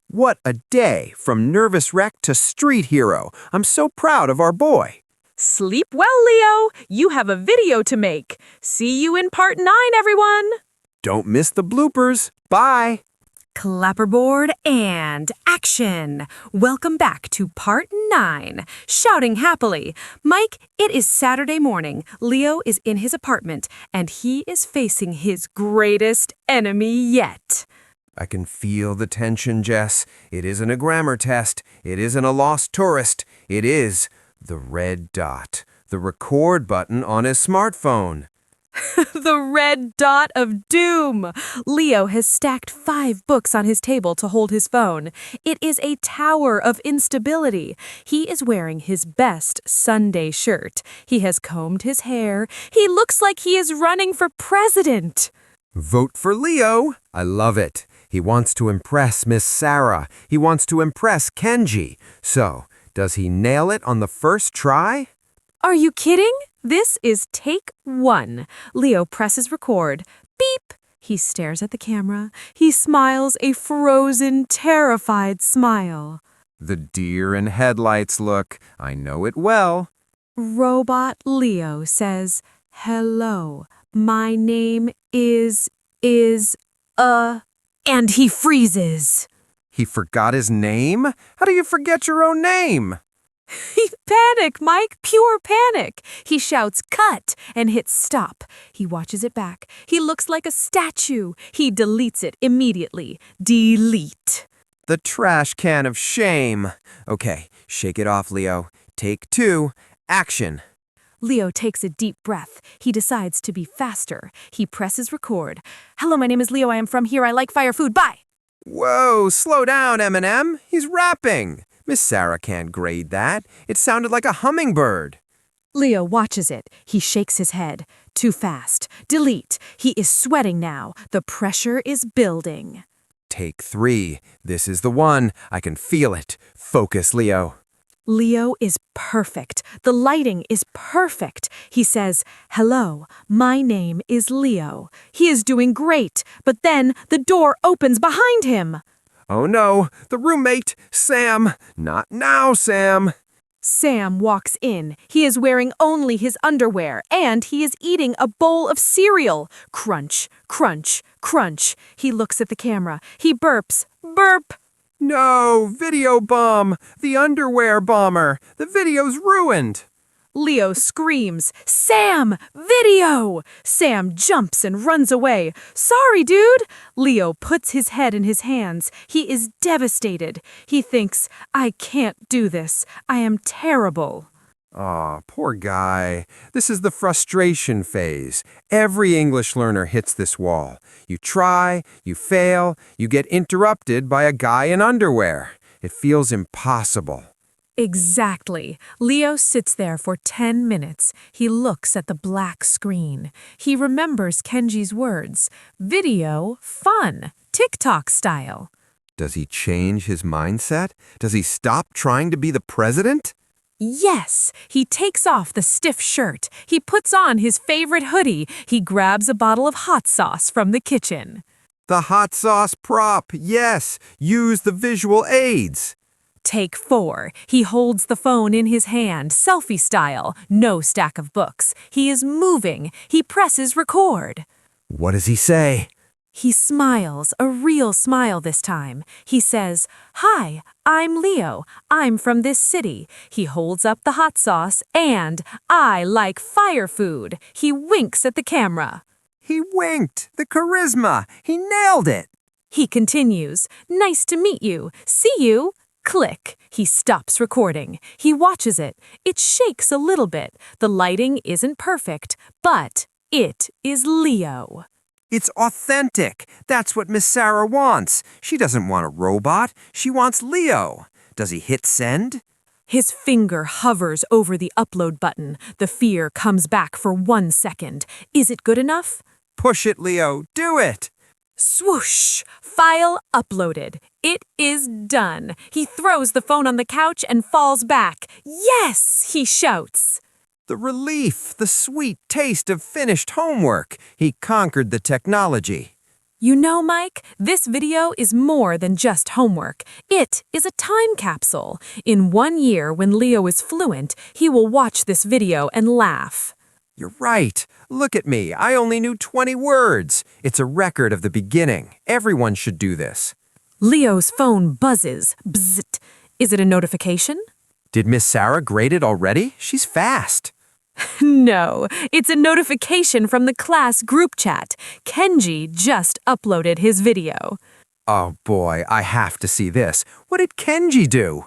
What a day, from nervous wreck to street hero. I'm so proud of our boy. Sleep well, Leo. You have a video to make. See you in part 9, everyone. Don't miss the bloopers. Bye. Clapperboard and action! Welcome back to part 9, Shouting Happily. Mike, it is Saturday morning. Leo is in his apartment, and he is facing his greatest enemy yet. I can feel the tension, Jess. It isn't a grammar test. It isn't a lost tourist. It is the red dot, the record button on his smartphone. The red dot of doom. Leo has stacked 5 books on his table to hold his phone. It is a tower of instability. He is wearing his best Sunday shirt. He has combed his hair. He looks like he is running for president. Vote for Leo. I love it. He wants to impress Miss Sarah. He wants to impress Kenji. So, does he nail it on the first try? Are you kidding? This is take 1. Leo presses record. Beep! He stares at the camera. He smiles a frozen, terrified smile. The deer in headlights look. I know it well. Robot Leo says, "Hello, my name is, and he freezes. He forgot his name? How do you forget your own name? Panic, Mike, pure panic. He shouts, "Cut," and hits stop. He watches it back. He looks like a statue. He deletes it immediately. Delete. The trash can of shame. Okay, shake it off, Leo. Take 2. Action. Leo takes a deep breath. He decides to be faster. He presses record. "Hello, my name is Leo. I am from here. I like fire food. Bye." Whoa, slow down, Eminem. He's rapping. Miss Sarah can't grade that. It sounded like a hummingbird. Leo watches it. He shakes his head. Too fast. Delete. He is sweating now. The pressure is building. Take 3. This is the one. I can feel it. Focus, Leo. Leo is perfect. The lighting is perfect. He says, "Hello, my name is Leo." He is doing great, but then the door opens behind him. Oh no, the roommate, Sam. Not now, Sam. Sam walks in. He is wearing only his underwear, and he is eating a bowl of cereal. Crunch, crunch, crunch. He looks at the camera. He burps. Burp. No, video bomb. The underwear bomber. The video's ruined. Leo screams, "Sam, video!" Sam jumps and runs away. "Sorry, dude!" Leo puts his head in his hands. He is devastated. He thinks, "I can't do this. I am terrible." Aw, poor guy. This is the frustration phase. Every English learner hits this wall. You try, you fail, you get interrupted by a guy in underwear. It feels impossible. Exactly. Leo sits there for 10 minutes. He looks at the black screen. He remembers Kenji's words. Video, fun, TikTok style. Does he change his mindset? Does he stop trying to be the president? Yes, he takes off the stiff shirt. He puts on his favorite hoodie. He grabs a bottle of hot sauce from the kitchen. The hot sauce prop, yes. Use the visual aids. Take 4. He holds the phone in his hand, selfie style. No stack of books. He is moving. He presses record. What does he say? He smiles, a real smile this time. He says, "Hi, I'm Leo. I'm from this city." He holds up the hot sauce and, "I like fire food." He winks at the camera. He winked. The charisma. He nailed it. He continues, "Nice to meet you. See you." Click. He stops recording. He watches it. It shakes a little bit. The lighting isn't perfect, but it is Leo. It's authentic. That's what Miss Sarah wants. She doesn't want a robot. She wants Leo. Does he hit send? His finger hovers over the upload button. The fear comes back for 1 second. Is it good enough? Push it, Leo. Do it. Swoosh! File uploaded. It is done. He throws the phone on the couch and falls back. "Yes!" he shouts. The relief, the sweet taste of finished homework. He conquered the technology. You know, Mike, this video is more than just homework. It is a time capsule. In 1 year, when Leo is fluent, he will watch this video and laugh. You're right. Look at me. I only knew 20 words. It's a record of the beginning. Everyone should do this. Leo's phone buzzes. Bzzzt. Is it a notification? Did Miss Sarah grade it already? She's fast. No, it's a notification from the class group chat. Kenji just uploaded his video. Oh boy, I have to see this. What did Kenji do?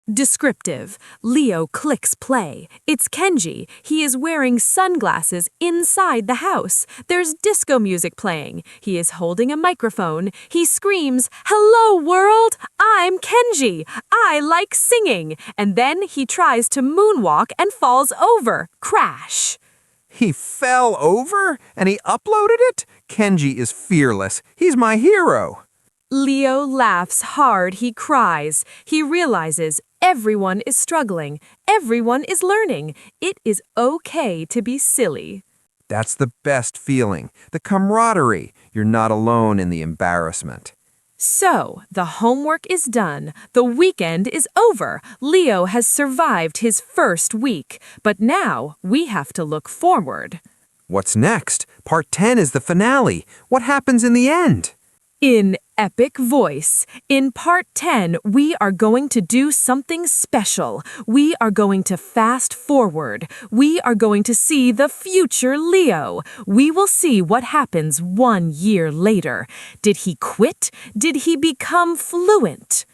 Descriptive. Leo clicks play. It's Kenji. He is wearing sunglasses inside the house. There's disco music playing. He is holding a microphone. He screams, "Hello, world! I'm Kenji. I like singing." And then he tries to moonwalk and falls over. Crash. He fell over and he uploaded it? Kenji is fearless. He's my hero. Leo laughs hard. He cries. He realizes everyone is struggling. Everyone is learning. It is okay to be silly. That's the best feeling. The camaraderie. You're not alone in the embarrassment. So, the homework is done. The weekend is over. Leo has survived his first week. But now we have to look forward. What's next? Part 10 is the finale. What happens in the end? In epic voice, in part 10, we are going to do something special. We are going to fast forward. We are going to see the future Leo. We will see what happens 1 year later. Did he quit? Did he become fluent?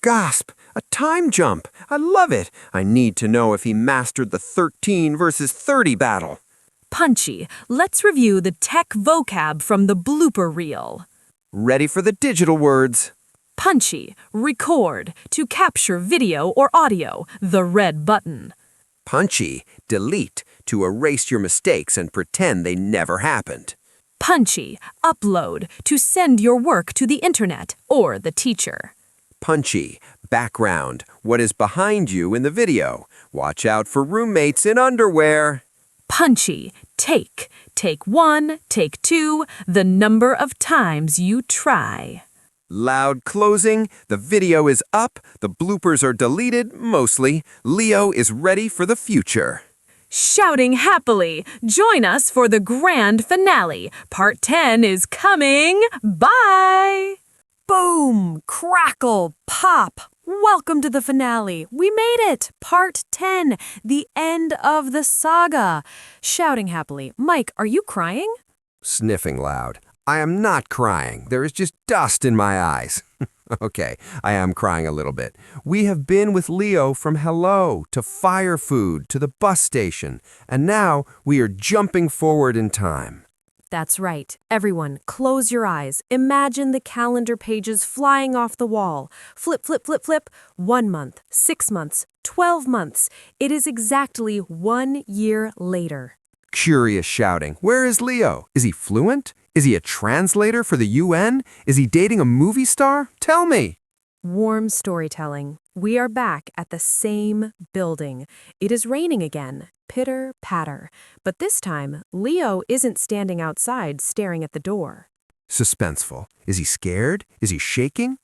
Gasp! A time jump! I love it! I need to know if he mastered the 13 versus 30 battle. Punchy. Let's review the tech vocab from the blooper reel. Ready for the digital words. Punchy, record, to capture video or audio, the red button. Punchy, delete, to erase your mistakes and pretend they never happened. Punchy, upload, to send your work to the internet or the teacher. Punchy, background, what is behind you in the video. Watch out for roommates in underwear. Punchy, take. Take 1, take 2, the number of times you try. Loud closing, the video is up, the bloopers are deleted, mostly. Leo is ready for the future. Shouting happily, join us for the grand finale. Part 10 is coming. Bye! Boom, crackle, pop, Welcome to the finale. We made it. Part 10, the end of the saga. Shouting happily. Mike, are you crying? Sniffing loud. I am not crying. There is just dust in my eyes. Okay, I am crying a little bit. We have been with Leo from hello to fire food to the bus station, and now we are jumping forward in time. That's right. Everyone, close your eyes. Imagine the calendar pages flying off the wall. Flip, flip, flip, flip. 1 month, 6 months, 12 months. It is exactly 1 year later. Curious shouting. Where is Leo? Is he fluent? Is he a translator for the UN? Is he dating a movie star? Tell me. Warm storytelling. We are back at the same building. It is raining again. Pitter, patter. But this time, Leo isn't standing outside staring at the door. Suspenseful. Is he scared? Is he shaking?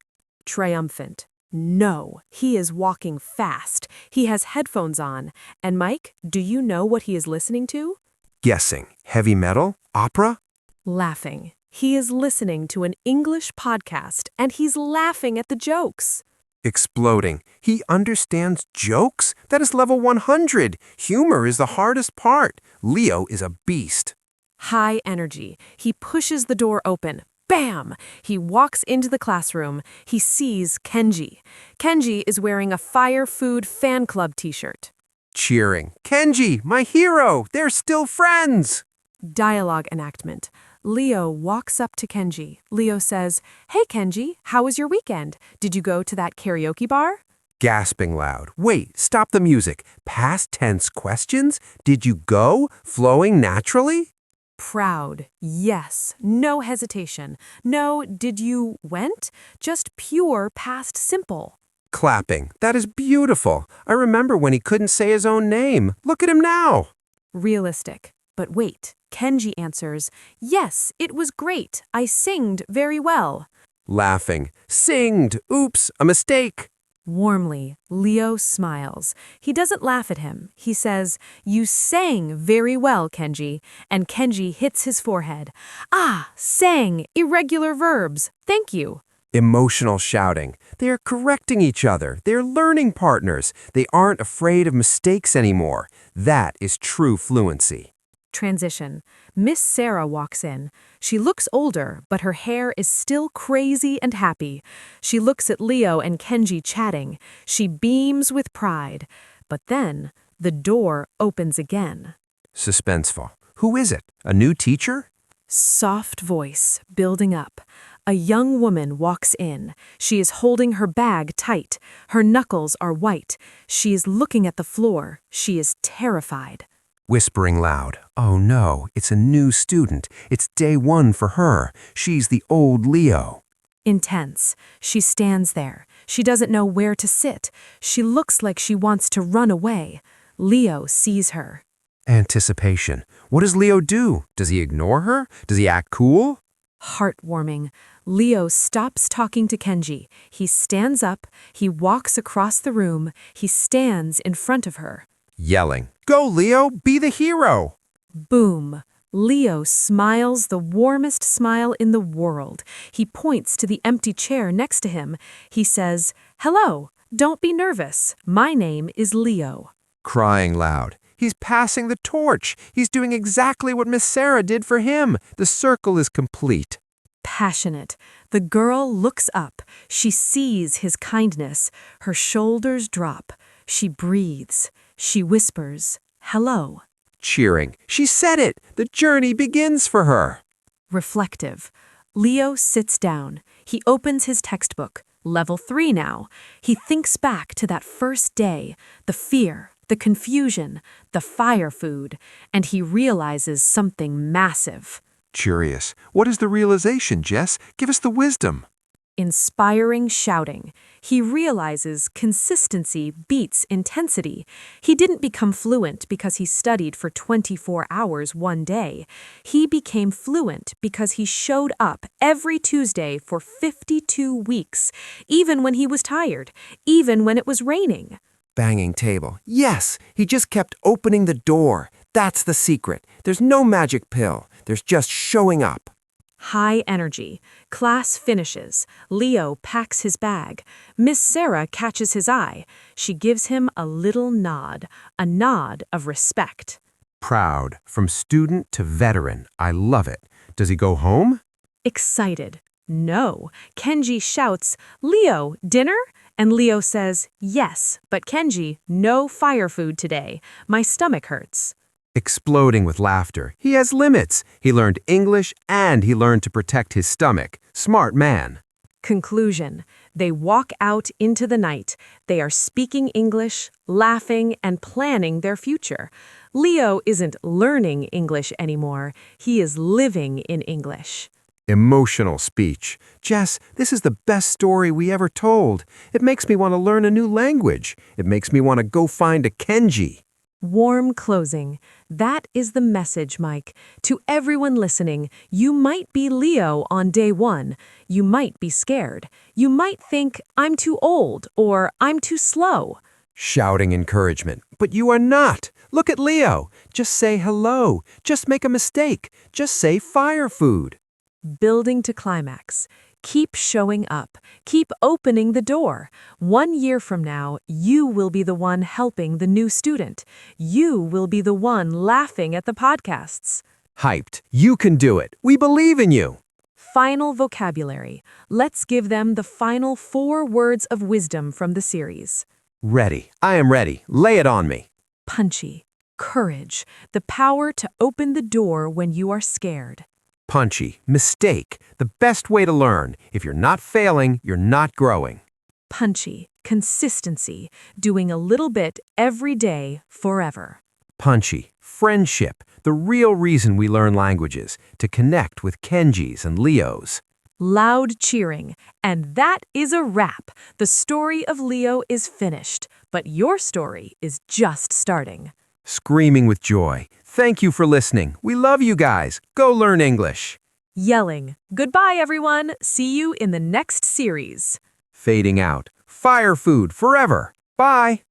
Triumphant. No, he is walking fast. He has headphones on. And Mike, do you know what he is listening to? Guessing. Heavy metal? Opera? Laughing. He is listening to an English podcast, and he's laughing at the jokes. Exploding. He understands jokes? That is level 100. Humor is the hardest part. Leo is a beast. High energy. He pushes the door open. Bam! He walks into the classroom. He sees Kenji. Kenji is wearing a Fire Food Fan Club t-shirt. Cheering. Kenji, my hero! They're still friends! Dialogue enactment. Leo walks up to Kenji. Leo says, "Hey Kenji, how was your weekend? Did you go to that karaoke bar?" Gasping loud. Wait, stop the music. Past tense questions? Did you go? Flowing naturally? Proud. Yes. No hesitation. No, did you went? Just pure past simple. Clapping. That is beautiful. I remember when he couldn't say his own name. Look at him now. Realistic. But wait. Kenji answers, "Yes, it was great. I singed very well." Laughing. Singed. Oops, a mistake. Warmly, Leo smiles. He doesn't laugh at him. He says, "You sang very well, Kenji." And Kenji hits his forehead. "Ah, sang, irregular verbs. Thank you." Emotional shouting. They are correcting each other. They are learning partners. They aren't afraid of mistakes anymore. That is true fluency. Transition. Miss Sarah walks in. She looks older, but her hair is still crazy and happy. She looks at Leo and Kenji chatting. She beams with pride. But then, the door opens again. Suspenseful. Who is it? A new teacher? Soft voice, building up. A young woman walks in. She is holding her bag tight. Her knuckles are white. She is looking at the floor. She is terrified. Whispering loud. Oh no, it's a new student. It's day 1 for her. She's the old Leo. Intense. She stands there. She doesn't know where to sit. She looks like she wants to run away. Leo sees her. Anticipation. What does Leo do? Does he ignore her? Does he act cool? Heartwarming. Leo stops talking to Kenji. He stands up. He walks across the room. He stands in front of her. Yelling. Go, Leo! Be the hero! Boom. Leo smiles the warmest smile in the world. He points to the empty chair next to him. He says, "Hello, don't be nervous. My name is Leo." Crying loud. He's passing the torch. He's doing exactly what Miss Sarah did for him. The circle is complete. Passionate. The girl looks up. She sees his kindness. Her shoulders drop. She breathes. She whispers, "Hello." Cheering. She said it! The journey begins for her. Reflective. Leo sits down. He opens his textbook. Level 3 now. He thinks back to that first day, the fear, the confusion, the fire food, and he realizes something massive. Curious. What is the realization, Jess? Give us the wisdom. Inspiring shouting. He realizes consistency beats intensity. He didn't become fluent because he studied for 24 hours one day. He became fluent because he showed up every Tuesday for 52 weeks, even when he was tired, even when it was raining. Banging table. Yes, he just kept opening the door. That's the secret. There's no magic pill. There's just showing up. High energy. Class finishes. Leo packs his bag. Miss Sarah catches his eye. She gives him a little nod, a nod of respect. Proud, from student to veteran. I love it. Does he go home? Excited. No. Kenji shouts, "Leo, dinner?" And Leo says, "Yes, but Kenji, no fire food today. My stomach hurts." Exploding with laughter. He has limits. He learned English and he learned to protect his stomach. Smart man. Conclusion. They walk out into the night. They are speaking English, laughing, and planning their future. Leo isn't learning English anymore. He is living in English. Emotional speech. Jess, this is the best story we ever told. It makes me want to learn a new language. It makes me want to go find a Kenji. Warm closing. That is the message, Mike. To everyone listening, you might be Leo on day 1. You might be scared. You might think, "I'm too old," or "I'm too slow." Shouting encouragement. But you are not. Look at Leo. Just say hello. Just make a mistake. Just say fire food. Building to climax. Keep showing up. Keep opening the door. 1 year from now, you will be the one helping the new student. You will be the one laughing at the podcasts. Hyped. You can do it. We believe in you. Final vocabulary. Let's give them the final 4 words of wisdom from the series. Ready. I am ready. Lay it on me. Punchy. Courage. The power to open the door when you are scared. Punchy. Mistake. The best way to learn. If you're not failing, you're not growing. Punchy. Consistency. Doing a little bit every day forever. Punchy. Friendship. The real reason we learn languages. To connect with Kenjis and Leos. Loud cheering. And that is a wrap. The story of Leo is finished, but your story is just starting. Screaming with joy. Thank you for listening. We love you guys. Go learn English. Yelling. Goodbye, everyone. See you in the next series. Fading out. Fire food forever. Bye.